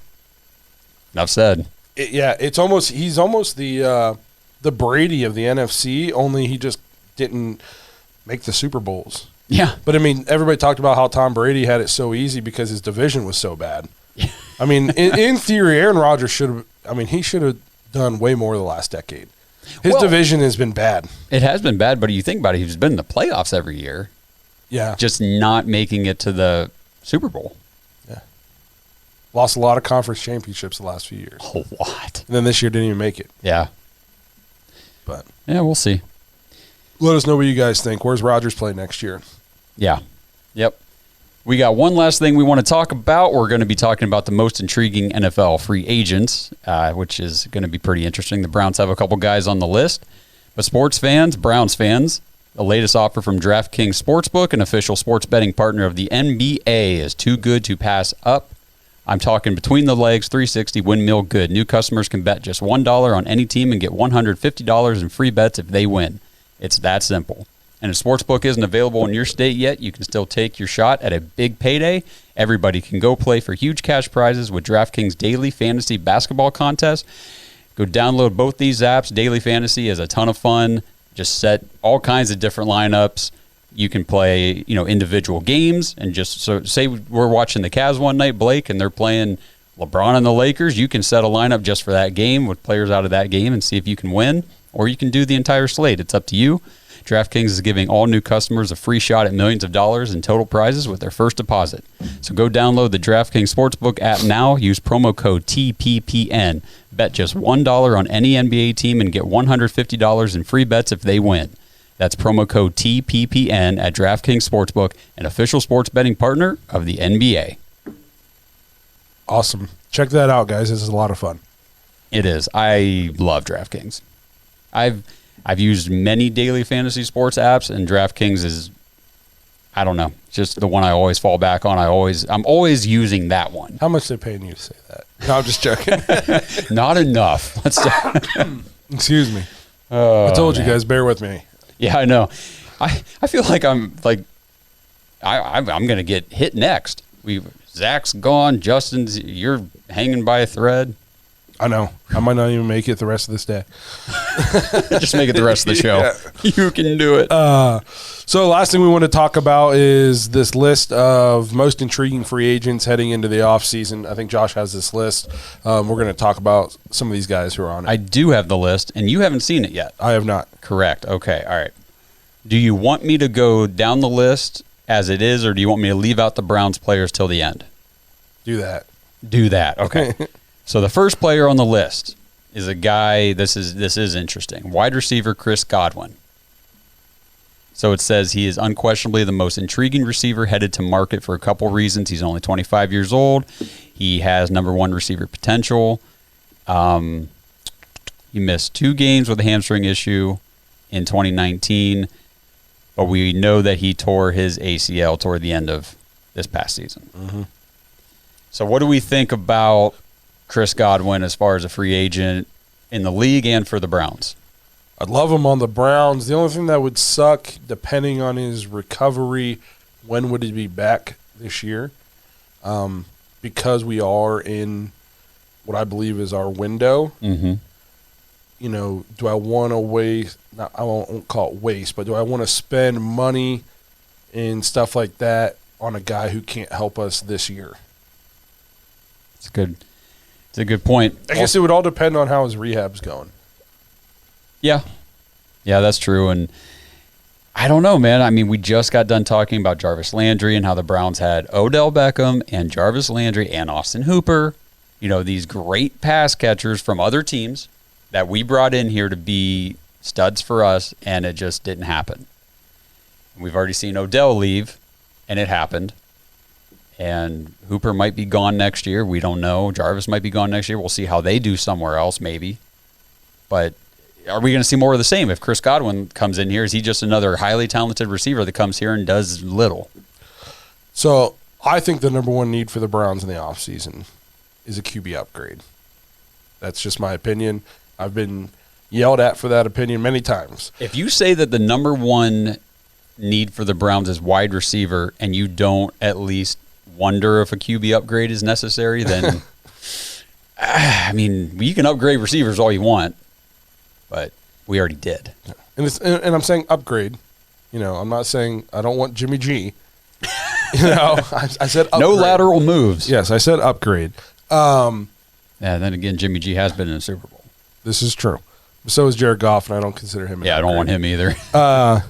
Enough said. He's almost the Brady of the NFC, only he just didn't make the Super Bowls. Yeah. But, I mean, everybody talked about how Tom Brady had it so easy because his division was so bad. I mean, in theory, Aaron Rodgers should have done way more the last decade. His division has been bad. It has been bad, but you think about it, he's been in the playoffs every year. Yeah. Just not making it to the Super Bowl. Yeah. Lost a lot of conference championships the last few years. A lot. And then this year didn't even make it. Yeah. But yeah, we'll see. Let us know what you guys think. Where's Rodgers play next year? Yeah. Yep. We got one last thing we want to talk about. We're going to be talking about the most intriguing NFL free agents, which is going to be pretty interesting. The Browns have a couple guys on the list. But sports fans, Browns fans, the latest offer from DraftKings Sportsbook, an official sports betting partner of the NBA, is too good to pass up. I'm talking between the legs, 360 windmill good. New customers can bet just $1 on any team and get $150 in free bets if they win. It's that simple. And if Sportsbook isn't available in your state yet, you can still take your shot at a big payday. Everybody can go play for huge cash prizes with DraftKings Daily Fantasy Basketball Contest. Go download both these apps. Daily Fantasy is a ton of fun. Just set all kinds of different lineups. You can play, you know, individual games. And just so say we're watching the Cavs one night, Blake, and they're playing LeBron and the Lakers. You can set a lineup just for that game with players out of that game and see if you can win. Or you can do the entire slate. It's up to you. DraftKings is giving all new customers a free shot at millions of dollars in total prizes with their first deposit. So go download the DraftKings Sportsbook app now. Use promo code TPPN. Bet just $1 on any NBA team and get $150 in free bets if they win. That's promo code TPPN at DraftKings Sportsbook, an official sports betting partner of the NBA. Awesome. Check that out, guys. This is a lot of fun. It is. I love DraftKings. I've used many daily fantasy sports apps, and DraftKings is, I don't know, just the one I always fall back on. I'm always using that one. How much they paying you to say that? No, I'm just joking. Not enough. Excuse me. I told you guys, bear with me. Yeah, I know. I feel like I'm gonna get hit next. Zach's gone. Justin's, you're hanging by a thread. I know. I might not even make it the rest of this day. Just make it the rest of the show. Yeah. You can do it. So last thing we want to talk about is this list of most intriguing free agents heading into the offseason. I think Josh has this list. We're going to talk about some of these guys who are on it. I do have the list, and you haven't seen it yet. I have not. Correct. Okay. All right. Do you want me to go down the list as it is, or do you want me to leave out the Browns players till the end? Do that. Do that. Okay. So the first player on the list is a guy, this is interesting, wide receiver Chris Godwin. So it says he is unquestionably the most intriguing receiver headed to market for a couple reasons. He's only 25 years old. He has number one receiver potential. He missed 2 games with a hamstring issue in 2019, but we know that he tore his ACL toward the end of this past season. Mm-hmm. So what do we think about Chris Godwin as far as a free agent in the league and for the Browns? I'd love him on the Browns. The only thing that would suck, depending on his recovery, when would he be back this year? Because we are in what I believe is our window. Mm-hmm. You know, do I want to waste? I won't call it waste, but do I want to spend money and stuff like that on a guy who can't help us this year? It's a good point. I guess it would all depend on how his rehab's going. Yeah. Yeah, that's true. And I don't know, man. I mean, we just got done talking about Jarvis Landry and how the Browns had Odell Beckham and Jarvis Landry and Austin Hooper. You know, these great pass catchers from other teams that we brought in here to be studs for us, and it just didn't happen. We've already seen Odell leave, and it happened. And Hooper might be gone next year. We don't know. Jarvis might be gone next year. We'll see how they do somewhere else, maybe. But are we going to see more of the same? If Chris Godwin comes in here, is he just another highly talented receiver that comes here and does little? So I think the number one need for the Browns in the offseason is a QB upgrade. That's just my opinion. I've been yelled at for that opinion many times. If you say that the number one need for the Browns is wide receiver and you don't at least wonder if a QB upgrade is necessary, then I mean, you can upgrade receivers all you want, but we already did. And I'm saying upgrade. You know, I'm not saying I don't want Jimmy G. You know, I said upgrade. No lateral moves. Yes, I said upgrade. Yeah, then again, Jimmy G has been in the Super Bowl. This is true. So is Jared Goff, and I don't consider him an Yeah, I don't want upgrade. him either.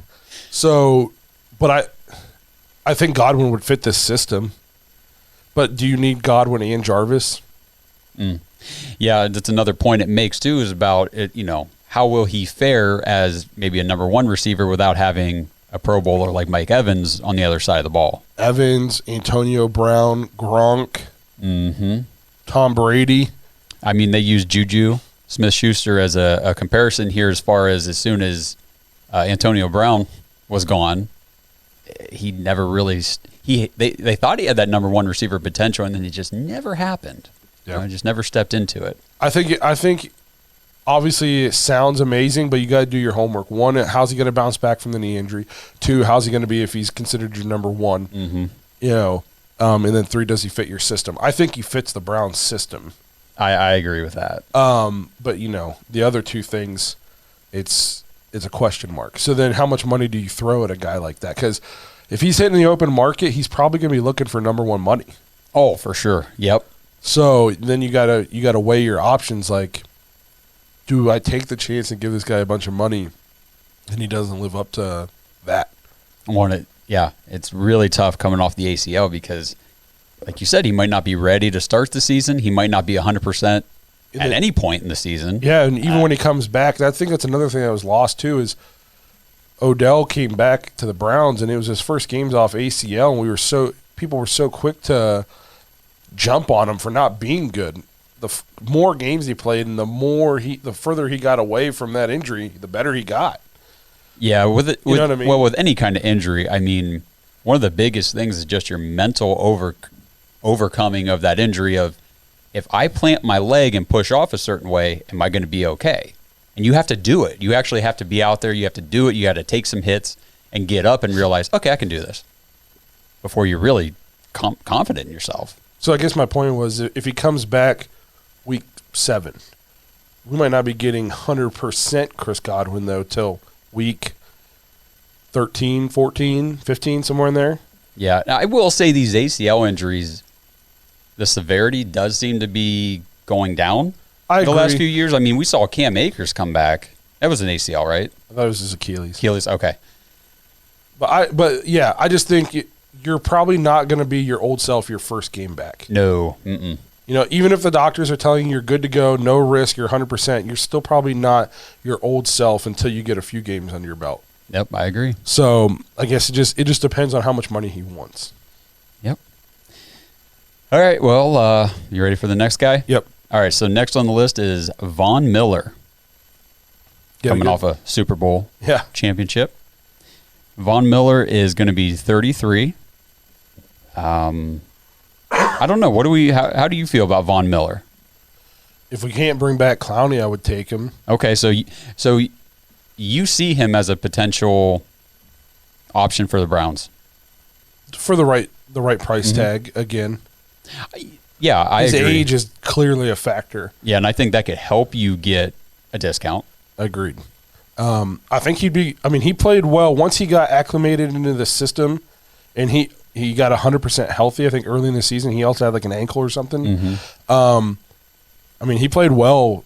But I think Godwin would fit this system. But do you need Godwin and Jarvis? Yeah, that's another point it makes too, is about it. You know, how will he fare as maybe a number one receiver without having a Pro Bowler like Mike Evans on the other side of the ball? Evans, Antonio Brown, Gronk, Tom Brady. I mean, they use Juju Smith-Schuster as a comparison here as far as soon as Antonio Brown was gone, he never really they thought he had that number one receiver potential, and then it just never happened. Yeah. You know, just never stepped into it. I think obviously it sounds amazing, but you got to do your homework. One, how's he going to bounce back from the knee injury? Two, how's he going to be if he's considered your number one? You know, and then three, does he fit your system? I think he fits the Browns system. I agree with that. But you know, the other two things, it's a question mark. So then how much money do you throw at a guy like that? Because if he's hitting the open market, he's probably going to be looking for number one money. Oh, for sure. Yep. So then you gotta weigh your options. Like, do I take the chance and give this guy a bunch of money, and he doesn't live up to that? Yeah, it's really tough coming off the ACL because, like you said, he might not be ready to start the season. He might not be 100% at any point in the season. Yeah, and even when he comes back, I think that's another thing that was lost too. Is Odell came back to the Browns, and it was his first games off ACL, and people were so quick to jump on him for not being good. The more games he played, and the further he got away from that injury, the better he got. Yeah, you know what I mean? Well, with any kind of injury, I mean, one of the biggest things is just your mental overcoming of that injury. Of, if I plant my leg and push off a certain way, am I going to be okay? And you have to do it. You actually have to be out there. You have to do it. You got to take some hits and get up and realize, okay, I can do this, before you're really confident in yourself. So I guess my point was, if he comes back week 7, we might not be getting 100% Chris Godwin, though, till week 13, 14, 15, somewhere in there. Yeah, now, I will say these ACL injuries, the severity does seem to be going down I the agree. last few years. I mean, we saw Cam Akers come back. That was an ACL, right? I thought it was his Achilles. Achilles, okay. But yeah, I just think you're probably not going to be your old self your first game back. No. Mm-mm. You know, even if the doctors are telling you you're good to go, no risk, you're 100%, you're still probably not your old self until you get a few games under your belt. Yep, I agree. So I guess it just depends on how much money he wants. Yep. All right, well, you ready for the next guy? Yep. All right, so next on the list is Von Miller, coming off a Super Bowl championship. Von Miller is going to be 33. I don't know. How do you feel about Von Miller? If we can't bring back Clowney, I would take him. Okay, so you see him as a potential option for the Browns For the right price tag again. Yeah, I His agree. age is clearly a factor. Yeah, and I think that could help you get a discount. Agreed. I think he played well once he got acclimated into the system, and he got 100% healthy. I think early in the season he also had like an ankle or something. He played well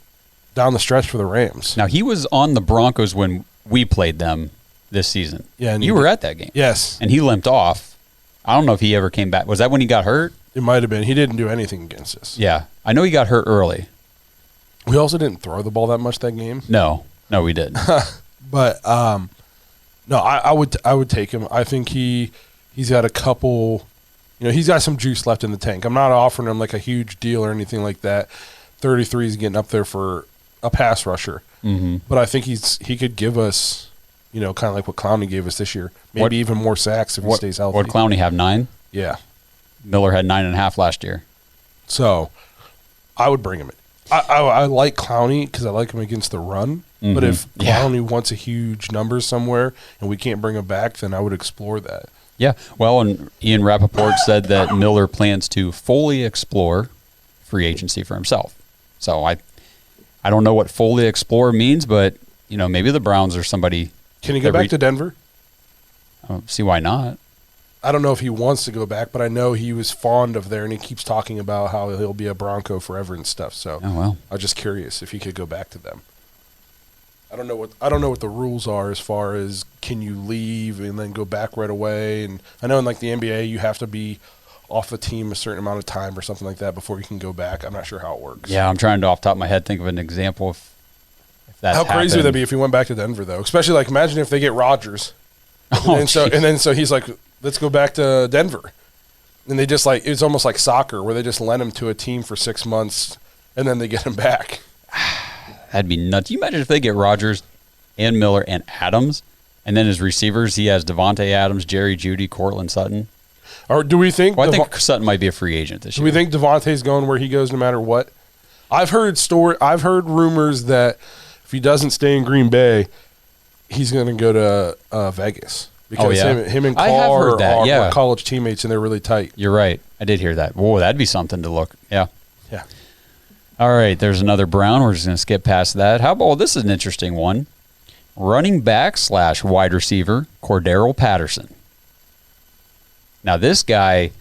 down the stretch for the Rams. Now, he was on the Broncos when we played them this season. Yeah, and you were at that game. Yes. And he limped off. I don't know if he ever came back. Was that when he got hurt? It might have been. He didn't do anything against us. Yeah. I know he got hurt early. We also didn't throw the ball that much that game. No, we didn't. But no, I would take him. I think he's got a couple, he's got some juice left in the tank. I'm not offering him like a huge deal or anything like that. 33 is getting up there for a pass rusher. Mm-hmm. But I think he could give us, kind of like what Clowney gave us this year. Maybe even more sacks if he stays healthy. What Clowney have, 9? Yeah. Miller had 9.5 last year. So I would bring him in. I like Clowney because I like him against the run. Mm-hmm. But if Clowney wants a huge number somewhere and we can't bring him back, then I would explore that. Yeah. Well, and Ian Rappaport said that Miller plans to fully explore free agency for himself. So I don't know what fully explore means, but, maybe the Browns or somebody. Can he go back to Denver? I don't see why not. I don't know if he wants to go back, but I know he was fond of there, and he keeps talking about how he'll be a Bronco forever and stuff. So I'm just curious if he could go back to them. I don't know what the rules are as far as can you leave and then go back right away. And I know in like the NBA you have to be off a team a certain amount of time or something like that before you can go back. I'm not sure how it works. Yeah, I'm trying to off the top of my head think of an example if that's how crazy would that be if he went back to Denver though? Especially like imagine if they get Rodgers. And then he's like, let's go back to Denver. And they just it's almost like soccer where they just lend him to a team for 6 months and then they get him back. That'd be nuts. You imagine if they get Rodgers and Miller and Adams, and then his receivers, he has Devontae Adams, Jerry Jeudy, Cortland Sutton. Or do we think? Well, I think Sutton might be a free agent this year. Do we think Devontae's going where he goes no matter what? I've heard rumors that if he doesn't stay in Green Bay, he's going to go to Vegas because him and Carr are college teammates and they're really tight. You're right. I did hear that. Whoa, that'd be something to look. Yeah. Yeah. All right, there's another Brown. We're just going to skip past that. How about this is an interesting one. Running back / wide receiver, Cordarrelle Patterson. Now, this guy,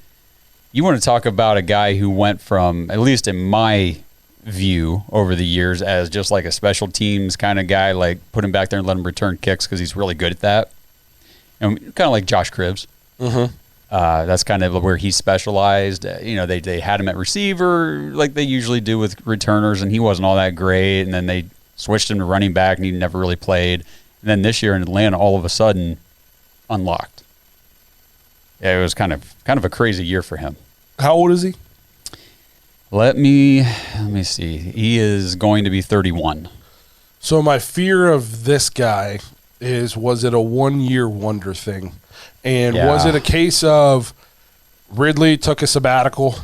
you want to talk about a guy who went from, at least in my view over the years, as just like a special teams kind of guy, like put him back there and let him return kicks because he's really good at that. And kind of like Josh Cribbs. Mm-hmm. That's kind of where he specialized. They had him at receiver like they usually do with returners, and he wasn't all that great. And then they switched him to running back, and he never really played. And then this year in Atlanta, all of a sudden, unlocked. Yeah, it was kind of a crazy year for him. How old is he? Let me see. He is going to be 31. So my fear of this guy was it a 1-year wonder thing? And was it a case of Ridley took a sabbatical?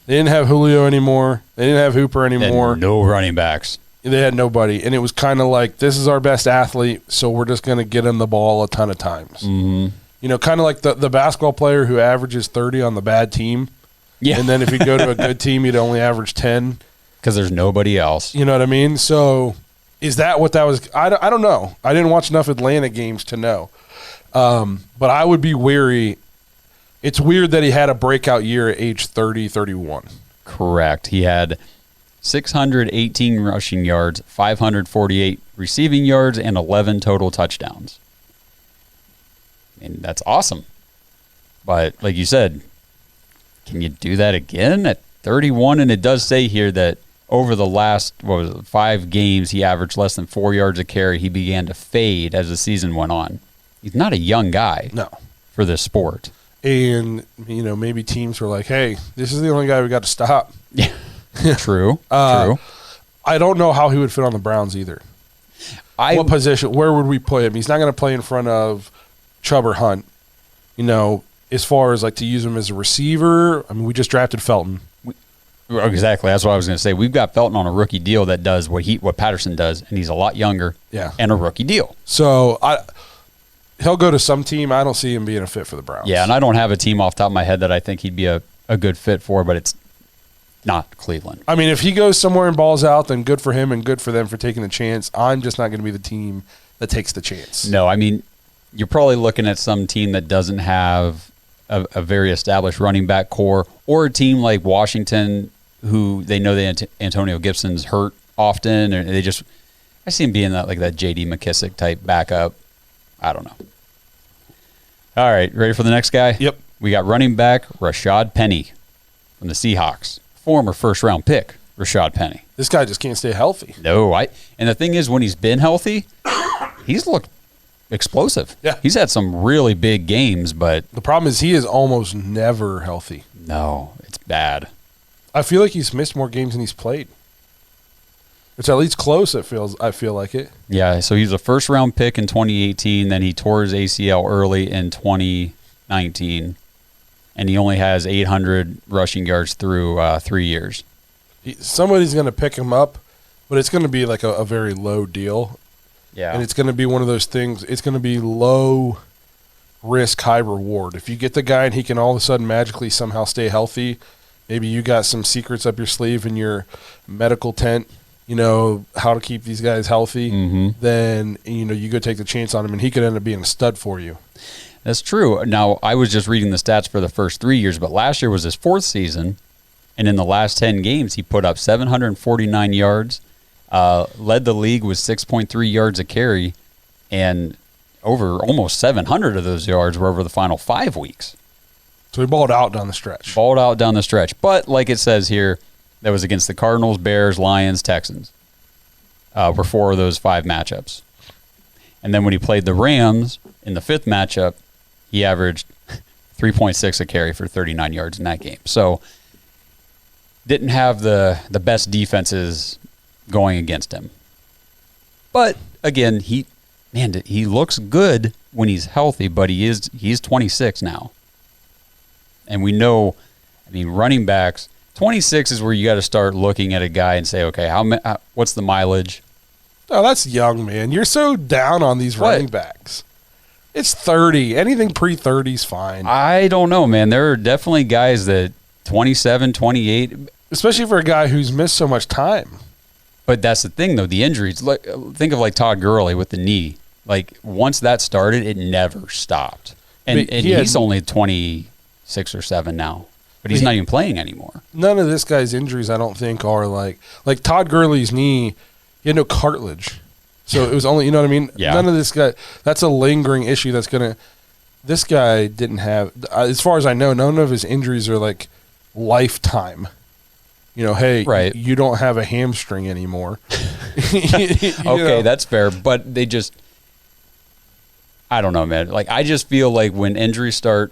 They didn't have Julio anymore. They didn't have Hooper anymore. No running backs. They had nobody. And it was kind of like, this is our best athlete, so we're just going to get him the ball a ton of times. Mm-hmm. Kind of like the basketball player who averages 30 on the bad team. Yeah. And then if you go to a good team, you'd only average 10. Because there's nobody else. You know what I mean? So is that what that was? I don't know. I didn't watch enough Atlanta games to know. But I would be wary. It's weird that he had a breakout year at age 30, 31. Correct. He had 618 rushing yards, 548 receiving yards, and 11 total touchdowns. And that's awesome. But like you said, can you do that again at 31? And it does say here that over the last 5 games, he averaged less than 4 yards a carry. He began to fade as the season went on. He's not a young guy. No. For this sport. And, maybe teams were like, hey, this is the only guy we got to stop. Yeah. True. True. I don't know how he would fit on the Browns either. What position? Where would we play him? He's not going to play in front of Chubb or Hunt. As far as like to use him as a receiver, I mean, we just drafted Felton. Exactly. That's what I was going to say. We've got Felton on a rookie deal that does what Patterson does, and he's a lot younger. Yeah. And a rookie deal. So he'll go to some team. I don't see him being a fit for the Browns. Yeah, and I don't have a team off the top of my head that I think he'd be a good fit for, but it's not Cleveland. I mean, if he goes somewhere and balls out, then good for him and good for them for taking the chance. I'm just not going to be the team that takes the chance. No, I mean, you're probably looking at some team that doesn't have a very established running back core, or a team like Washington who they know that Antonio Gibson's hurt often, or they just I see him being that J.D. McKissick type backup. I don't know. All right, ready for the next guy? Yep. We got running back Rashaad Penny from the Seahawks. Former first-round pick, Rashaad Penny. This guy just can't stay healthy. No, and the thing is, when he's been healthy, he's looked explosive. Yeah. He's had some really big games, but The problem is he is almost never healthy. no, it's bad. I feel like he's missed more games than he's played. It's at least close, I feel like it. Yeah, so he's a first-round pick in 2018, then he tore his ACL early in 2019, and he only has 800 rushing yards through 3 years. Somebody's going to pick him up, but it's going to be like a very low deal. Yeah. And it's going to be one of those things. It's going to be low risk, high reward. If you get the guy and he can all of a sudden magically somehow stay healthy, maybe you got some secrets up your sleeve in your medical tent, how to keep these guys healthy, then, you go take the chance on him and he could end up being a stud for you. That's true. Now, I was just reading the stats for the first 3 years, but last year was his fourth season, and in the last 10 games, he put up 749 yards, led the league with 6.3 yards a carry, and over almost 700 of those yards were over the final 5 weeks. So he balled out down the stretch. Balled out down the stretch. But like it says here, that was against the Cardinals, Bears, Lions, Texans. Were 4 of those 5 matchups. And then when he played the Rams in the 5th matchup, he averaged 3.6 a carry for 39 yards in that game. So didn't have the best defenses going against him. But again, he looks good when he's healthy, but he's 26 now. And we know, running backs, 26 is where you got to start looking at a guy and say, okay, what's the mileage? Oh, that's young, man. You're so down on these running backs. It's 30. Anything pre-30 is fine. I don't know, man. There are definitely guys that 27, 28. Especially for a guy who's missed so much time. But that's the thing, though. The injuries. Think of Todd Gurley with the knee. Once that started, it never stopped. And he's only 26 or 7 now. But he's not even playing anymore. None of this guy's injuries, I don't think, are like Todd Gurley's knee. He had no cartilage, so it was only, you know what I mean. Yeah. None of this guy. That's a lingering issue. That's gonna. This guy didn't have, as far as I know, none of his injuries are lifetime. Hey, right. You don't have a hamstring anymore. Okay, that's fair. But they just, I don't know, man. I just feel like when injuries start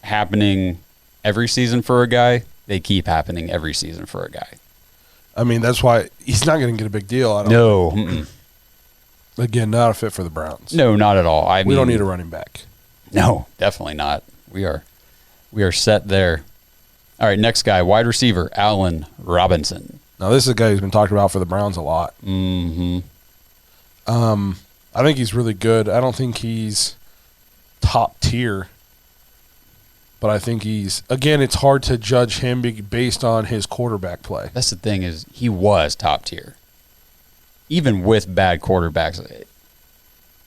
happening every season for a guy, they keep happening every season for a guy. That's why he's not going to get a big deal. I don't No. know. Again, not a fit for the Browns. No, not at all. We don't need a running back. No, definitely not. We are set there. All right, next guy, wide receiver, Allen Robinson. Now, this is a guy who's been talked about for the Browns a lot. Mm-hmm. I think he's really good. I don't think he's top tier. But I think it's hard to judge him based on his quarterback play. That's the thing is he was top tier. Even with bad quarterbacks.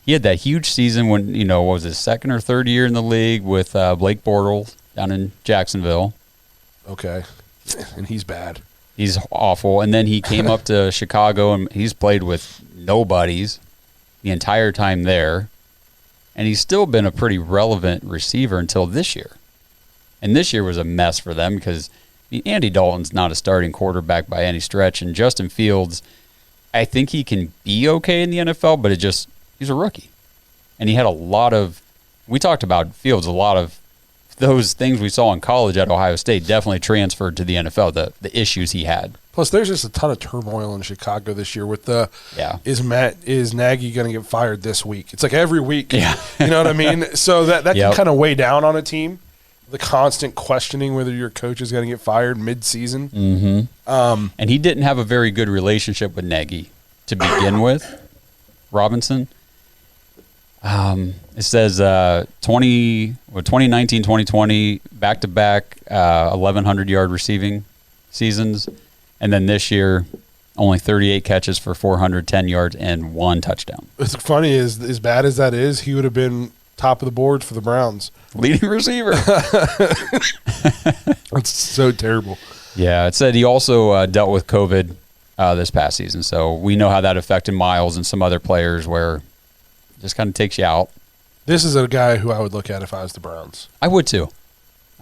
He had that huge season when, what was his second or third year in the league with Blake Bortles down in Jacksonville. Okay. And he's bad. He's awful. And then he came up to Chicago, and he's played with nobodies the entire time there. And he's still been a pretty relevant receiver until this year. And this year was a mess for them because Andy Dalton's not a starting quarterback by any stretch. And Justin Fields, I think he can be okay in the NFL, but he's a rookie. And he had we talked about Fields, a lot of those things we saw in college at Ohio State definitely transferred to the NFL, the issues he had. Plus, there's just a ton of turmoil in Chicago this year with is Nagy going to get fired this week? It's every week. Yeah. You know what I mean? So that Yep. can kind of weigh down on a team. The constant questioning whether your coach is going to get fired mid-season. Mm-hmm. And he didn't have a very good relationship with Nagy to begin with, Robinson. It says 2019, 2020, back-to-back 1,100-yard receiving seasons. And then this year, only 38 catches for 410 yards and 1 touchdown. It's funny, as bad as that is, he would have been top of the board for the Browns. Leading receiver. It's so terrible. Yeah, it said he also dealt with COVID this past season. So we know how that affected Miles and some other players where it just kind of takes you out. This is a guy who I would look at if I was the Browns. I would too.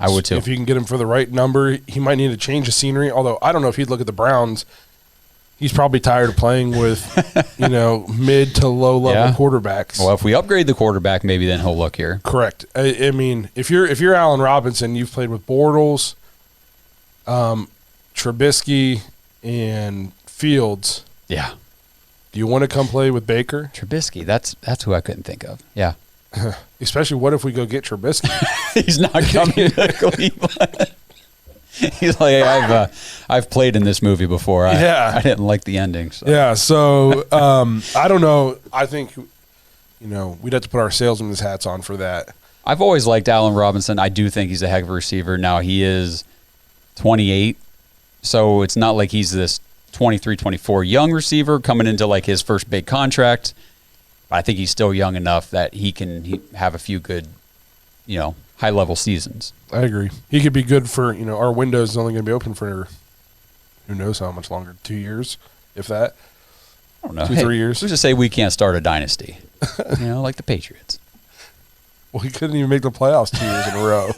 If you can get him for the right number, he might need to change the scenery. Although I don't know if he'd look at the Browns. He's probably tired of playing with, mid to low level quarterbacks. Well, if we upgrade the quarterback, maybe then he'll look here. Correct. I mean, if you're Allen Robinson, you've played with Bortles, Trubisky, and Fields. Yeah. Do you want to come play with Baker? Trubisky, that's who I couldn't think of. Yeah. Especially what if we go get Trubisky? He's not coming to Cleveland. He's like, I've played in this movie before. I didn't like the ending. So. Yeah, so I don't know. I think, we'd have to put our salesman's hats on for that. I've always liked Allen Robinson. I do think he's a heck of a receiver. Now, he is 28, so it's not like he's this 23, 24 young receiver coming into like his first big contract. But I think he's still young enough that he can have a few good, high-level seasons. I agree. He could be good for, our window is only going to be open for who knows how much longer, 2 years, if that. I don't know. 3 years. Who's to say we can't start a dynasty, like the Patriots? Well, he couldn't even make the playoffs 2 years in a row.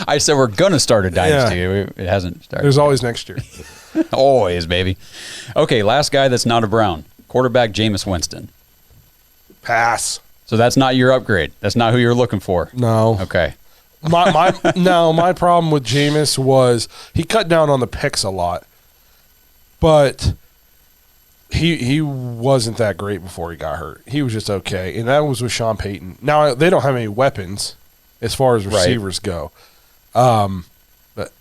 I said we're going to start a dynasty. Yeah. It hasn't started. There's always next year. Always, baby. Okay, last guy that's not a Brown. Quarterback Jameis Winston. Pass. So that's not your upgrade. That's not who you're looking for. No. Okay. My problem with Jameis was he cut down on the picks a lot, but he wasn't that great before he got hurt. He was just okay, and that was with Sean Payton. Now they don't have any weapons as far as receivers go, but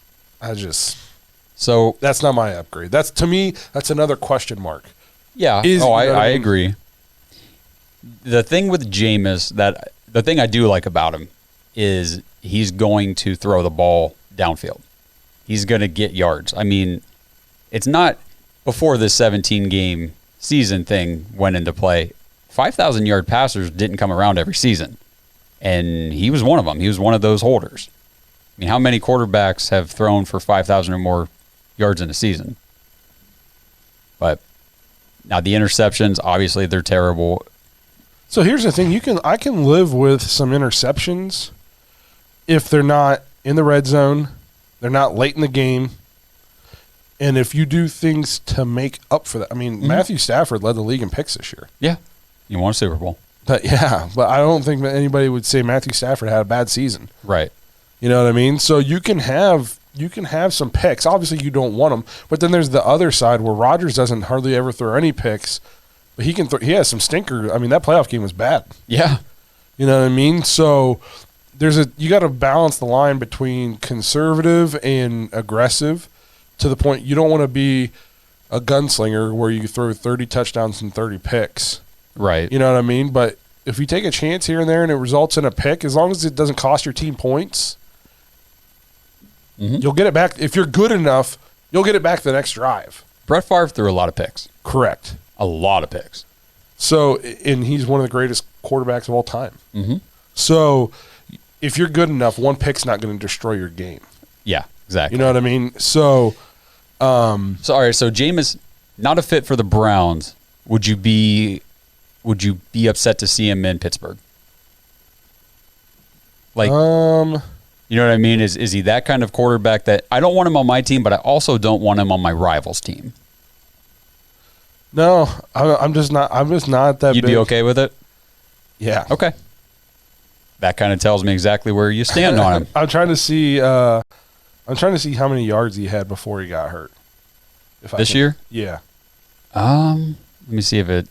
so that's not my upgrade. That's, to me, that's another question mark. Yeah. I agree. The thing with Jameis, the thing I do like about him is he's going to throw the ball downfield. He's going to get yards. I mean, it's not before this 17-game season thing went into play. 5,000-yard passers didn't come around every season, and he was one of them. He was one of those holders. I mean, how many quarterbacks have thrown for 5,000 or more yards in a season? But now the interceptions, obviously, they're terrible. So here's the thing: I can live with some interceptions if they're not in the red zone, they're not late in the game, and if you do things to make up for that. I mean, Matthew Stafford led the league in picks this year. Yeah, you won a Super Bowl. But I don't think that anybody would say Matthew Stafford had a bad season. Right. You know what I mean? So you can have some picks. Obviously, you don't want them, but then there's the other side where Rodgers doesn't hardly ever throw any picks. But he has some stinker. I mean, that playoff game was bad. Yeah. You know what I mean? So you got to balance the line between conservative and aggressive to the point you don't want to be a gunslinger where you throw 30 touchdowns and 30 picks. Right. You know what I mean? But if you take a chance here and there and it results in a pick, as long as it doesn't cost your team points, you'll get it back. If you're good enough, you'll get it back the next drive. Brett Favre threw a lot of picks. Correct. A lot of picks. So, and he's one of the greatest quarterbacks of all time. Mm-hmm. So, if you're good enough, one pick's not going to destroy your game. Yeah, exactly. You know what I mean? So, all right. So Jameis, not a fit for the Browns. Would you be upset to see him in Pittsburgh? Like, you know what I mean? Is he that kind of quarterback that I don't want him on my team, but I also don't want him on my rival's team? No, I'm just not that. You'd big. be okay with it? Yeah. Okay. That kind of tells me exactly where you stand on him. I'm trying to see how many yards he had before he got hurt. This year? Yeah. Let me see if it.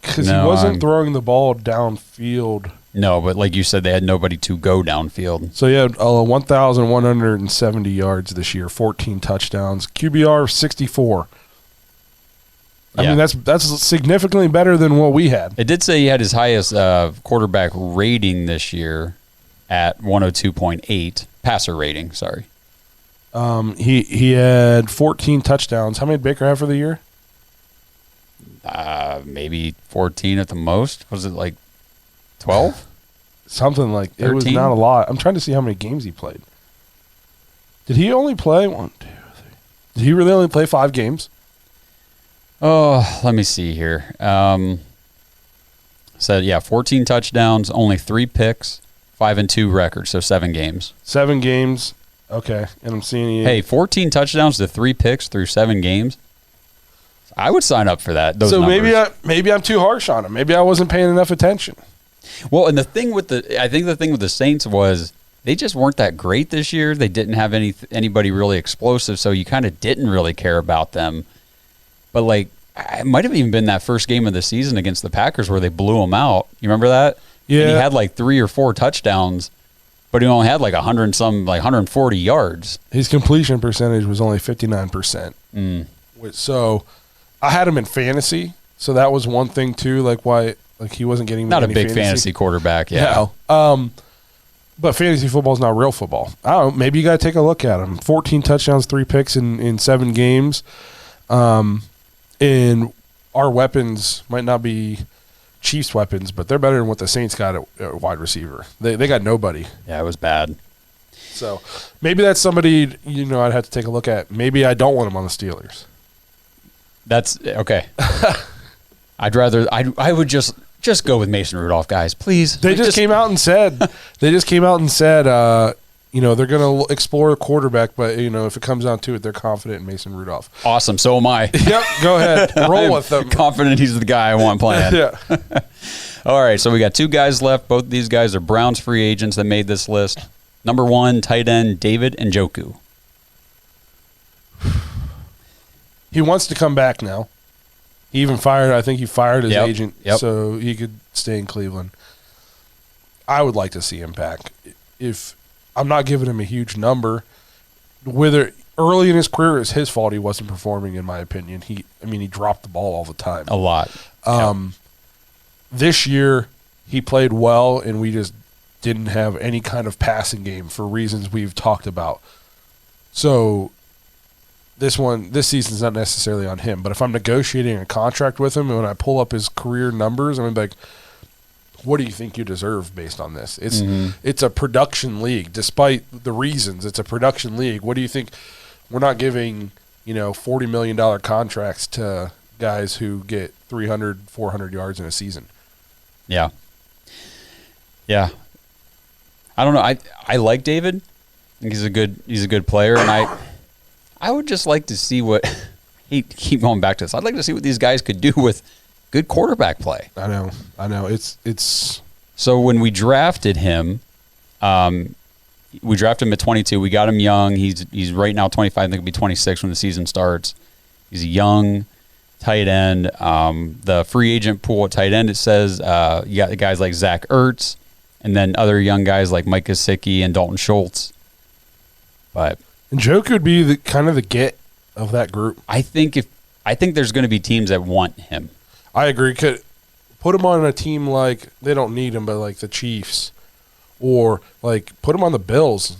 Because he wasn't throwing the ball downfield. No, but like you said, they had nobody to go downfield. So he had 1,170 yards this year, 14 touchdowns, QBR 64. I mean, that's significantly better than what we had. It did say he had his highest quarterback rating this year at 102.8. Passer rating, sorry. He had 14 touchdowns. How many did Baker have for the year? Maybe 14 at the most. Was it like 12? Something like 13? It was not a lot. I'm trying to see how many games he played. Did he only play 1, 2, 3? Did he really only play 5 games? Oh, let me see here. 14 touchdowns, only 3 picks, 5-2 record, so 7 games. 7 games. Okay, and I'm seeing. Hey, 14 touchdowns to 3 picks through 7 games. I would sign up for that. Those so numbers. maybe I'm too harsh on him. Maybe I wasn't paying enough attention. Well, and the thing with the Saints was they just weren't that great this year. They didn't have anybody really explosive, so you kind of didn't really care about them. But like, it might have even been that first game of the season against the Packers where they blew them out. You remember that? Yeah. And he had like 3 or 4 touchdowns, but he only had like 140 yards. His completion percentage was only 59%. So I had him in fantasy, so that was one thing too. Like why he wasn't getting not a big fantasy quarterback. Yeah. But fantasy football is not real football. I don't know. Maybe you got to take a look at him. 14 touchdowns, 3 picks in 7 games. And our weapons might not be Chiefs weapons, but they're better than what the Saints got at wide receiver. They got nobody. Yeah, it was bad. So maybe that's somebody, I'd have to take a look at. Maybe I don't want him on the Steelers. That's okay. I would just go with Mason Rudolph, guys, please. They just came out and said they're going to explore a quarterback, but if it comes down to it, they're confident in Mason Rudolph. Awesome. So am I. Yep. Go ahead. Roll with them. Confident he's the guy I want playing. Yeah. All right. So we got 2 guys left. Both of these guys are Browns free agents that made this list. Number 1, tight end David Njoku. He wants to come back now. He even fired his agent so he could stay in Cleveland. I would like to see him back. If I'm not giving him a huge number, whether early in his career it's his fault he wasn't performing, in my opinion. He dropped the ball all the time. A lot. This year he played well, and we just didn't have any kind of passing game for reasons we've talked about. So this season's not necessarily on him, but if I'm negotiating a contract with him and when I pull up his career numbers, I'm like, what do you think you deserve based on this? It's a production league, despite the reasons. It's a production league. What do you think? We're not giving $40 million contracts to guys who get 300, 400 yards in a season. Yeah. I don't know. I like David. I think he's a good player, and I would just like to see what he keep going back to this. I'd like to see what these guys could do with good quarterback play. I know. It's so when we drafted him, we drafted him at 22. We got him young. He's right now 25. I think he'll be 26 when the season starts. He's a young tight end. The free agent pool at tight end, it says you got guys like Zach Ertz, and then other young guys like Mike Gesicki and Dalton Schultz. But Njoku would be the kind of the get of that group. I think there's going to be teams that want him. I agree. Could put him on a team like they don't need him, but like the Chiefs, or like put him on the Bills.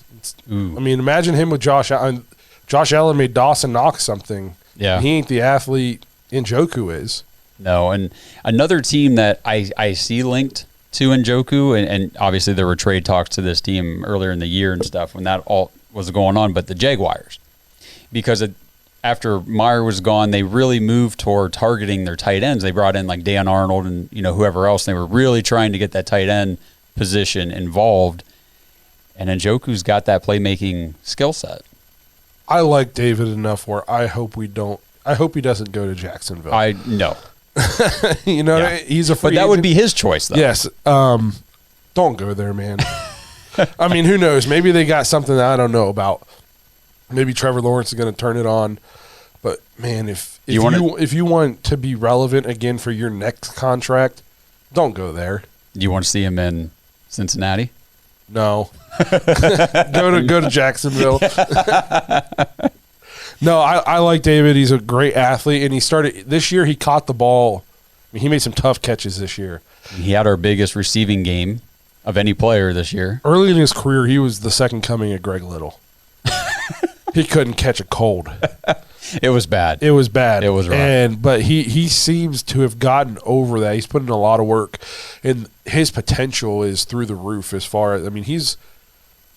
Ooh. I mean, imagine him with Josh Allen. Josh Allen made Dawson Knox something. Yeah, he ain't the athlete Njoku is. No, and another team that I see linked to Njoku, and obviously there were trade talks to this team earlier in the year and stuff when that all was going on, but the Jaguars, because after Meyer was gone, they really moved toward targeting their tight ends. They brought in like Dan Arnold and whoever else. They were really trying to get that tight end position involved, and Njoku's got that playmaking skill set. I like David enough where I hope he doesn't go to Jacksonville. I know. He's a free but that agent. would be his choice, though. Yes. Don't go there, man. I mean, who knows? Maybe they got something that I don't know about. Maybe Trevor Lawrence is going to turn it on. But, man, if you want to be relevant again for your next contract, don't go there. Do you want to see him in Cincinnati? No. go to Jacksonville. No, I like David. He's a great athlete, and this year he caught the ball. I mean, he made some tough catches this year. He had our biggest receiving game of any player this year. Early in his career, he was the second coming of Greg Little. He couldn't catch a cold. It was bad. It was bad. It was rough. But he seems to have gotten over that. He's put in a lot of work, and his potential is through the roof as far as, I mean, he's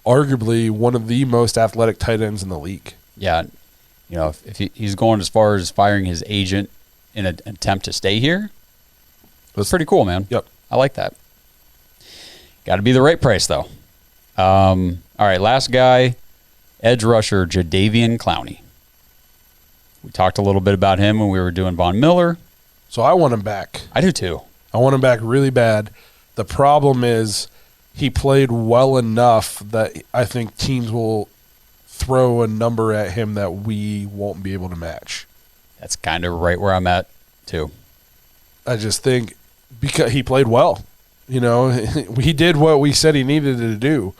arguably one of the most athletic tight ends in the league. Yeah. if he's going as far as firing his agent in an attempt to stay here, that's pretty cool, man. Yep. I like that. Got to be the right price, though. All right, last guy, edge rusher Jadeveon Clowney. We talked a little bit about him when we were doing Von Miller. So I want him back. I do too. I want him back really bad. The problem is he played well enough that I think teams will throw a number at him that we won't be able to match. That's kind of right where I'm at, too. I just think because he played well. He did what we said he needed to do.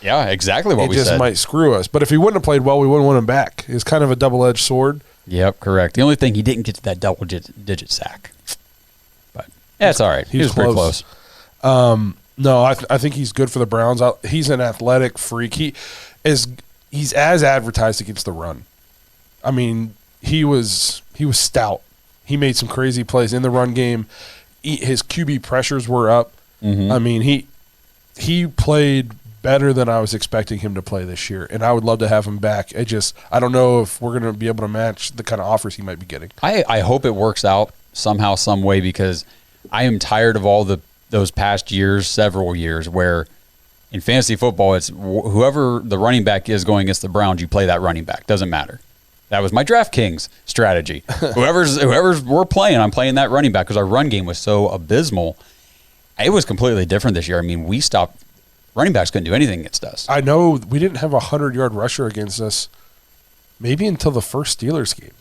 Yeah, exactly what we said. It just might screw us. But if he wouldn't have played well, we wouldn't want him back. It's kind of a double-edged sword. Yep, correct. The only thing, he didn't get to that double-digit sack. But yeah, it's all right. He was pretty close. No, I think he's good for the Browns. He's an athletic freak. He's as advertised against the run. I mean, he was stout. He made some crazy plays in the run game. His QB pressures were up. Mm-hmm. I mean, he played better than I was expecting him to play this year, and I would love to have him back. I don't know if we're going to be able to match the kind of offers he might be getting. I hope it works out somehow, some way, because I am tired of all those past years, several years, where in fantasy football, it's whoever the running back is going against the Browns, you play that running back. Doesn't matter. That was my DraftKings strategy. Whoever's we're playing, I'm playing that running back because our run game was so abysmal. It was completely different this year. I mean, we stopped. Running backs couldn't do anything against us. I know we didn't have a 100-yard rusher against us maybe until the first Steelers game.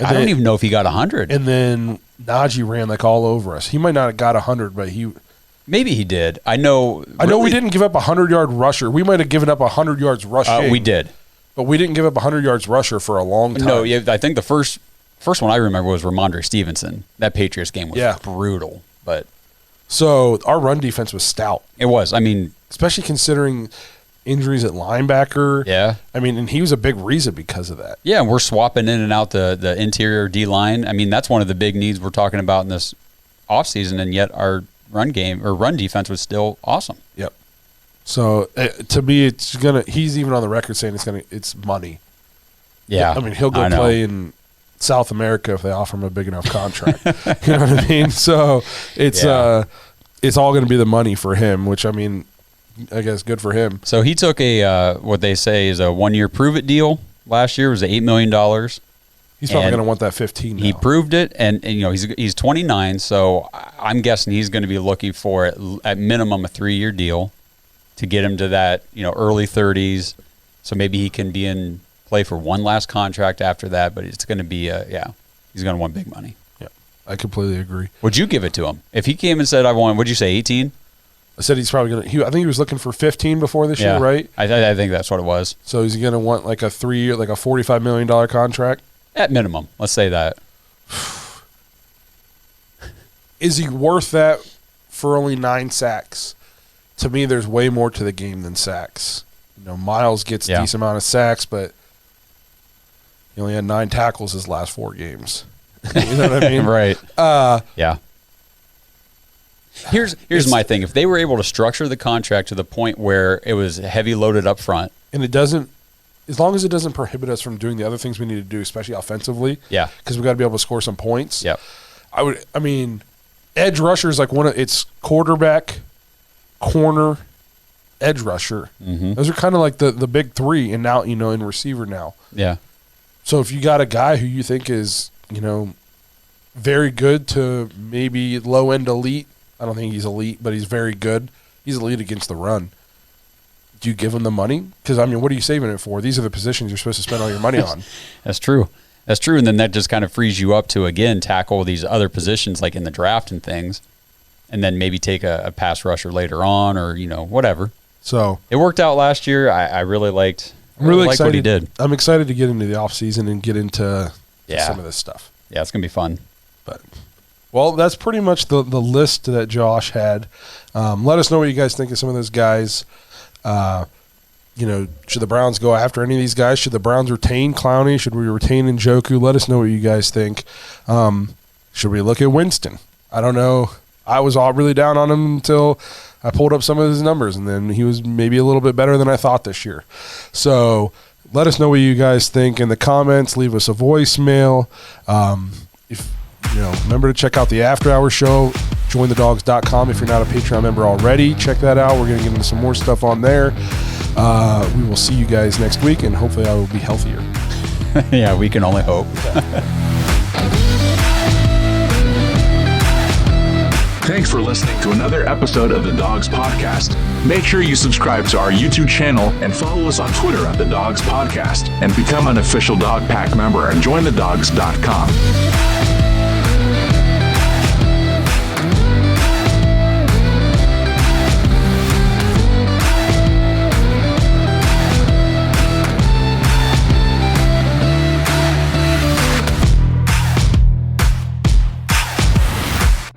I don't even know if he got 100. And then Najee ran like all over us. He might not have got 100, but maybe he did. I know we didn't give up a 100-yard rusher. We might have given up 100 yards rushing. We did. But we didn't give up 100 yards rusher for a long time. No, yeah, I think the first one I remember was Ramondre Stevenson. That Patriots game was brutal. But so our run defense was stout. It was. I mean, especially considering injuries at linebacker. Yeah. I mean, and he was a big reason because of that. Yeah, and we're swapping in and out the interior D-line. I mean, that's one of the big needs we're talking about in this offseason, and yet our run defense was still awesome. Yep. So to me, he's even on the record saying it's money. Yeah. I mean, he'll go play in South America if they offer him a big enough contract. You know what I mean? So it's all going to be the money for him, which, I mean, I guess good for him. So he took what they say is a 1-year prove-it deal. Last year was $8 million. He's probably going to want that 15 now. He proved it, and he's 29, so I'm guessing he's going to be looking for at minimum a 3-year deal to get him to that early 30s. So maybe he can be in play for one last contract after that, but it's going to be he's going to want big money. Yeah, I completely agree. Would you give it to him if he came and said I want? Would you say 18? I said he's probably going to. I think he was looking for 15 before this year, right? I think that's what it was. So he's going to want like a 3-year, like a $45 million contract at minimum. Let's say that. Is he worth that for only 9 sacks? To me, there's way more to the game than sacks. Miles gets a decent amount of sacks, but he only had 9 tackles his last 4 games. You know what I mean? Right. Yeah. Here's my thing. If they were able to structure the contract to the point where it was heavy loaded up front, and it doesn't, as long as it doesn't prohibit us from doing the other things we need to do, especially offensively. Yeah. Because we got to be able to score some points. Yeah. I mean, edge rusher is like it's quarterback, corner, edge rusher. Mm-hmm. Those are kind of like the big 3, and now in receiver now. Yeah. So if you got a guy who you think is very good to maybe low end elite, I don't think he's elite, but he's very good. He's elite against the run. Do you give him the money? Because what are you saving it for? These are the positions you're supposed to spend all your money on. That's true. That's true, and then that just kind of frees you up to again tackle these other positions like in the draft and things. And then maybe take a pass rusher later on, or whatever. So it worked out last year. I really liked. I'm really liked excited. What he did. I'm excited to get into the offseason and get into some of this stuff. Yeah, it's gonna be fun. But that's pretty much the list that Josh had. Let us know what you guys think of some of those guys. Should the Browns go after any of these guys? Should the Browns retain Clowney? Should we retain Njoku? Let us know what you guys think. Should we look at Winston? I don't know. I was all really down on him until I pulled up some of his numbers, and then he was maybe a little bit better than I thought this year. So let us know what you guys think in the comments. Leave us a voicemail. Remember to check out the After Hour show. JoinTheDogs.com if you're not a Patreon member already. Check that out. We're going to get into some more stuff on there. We will see you guys next week, and hopefully I will be healthier. Yeah, we can only hope. Thanks for listening to another episode of the Dogs Podcast. Make sure you subscribe to our YouTube channel and follow us on Twitter at the Dogs Podcast, and become an official Dog Pack member at jointhedogs.com.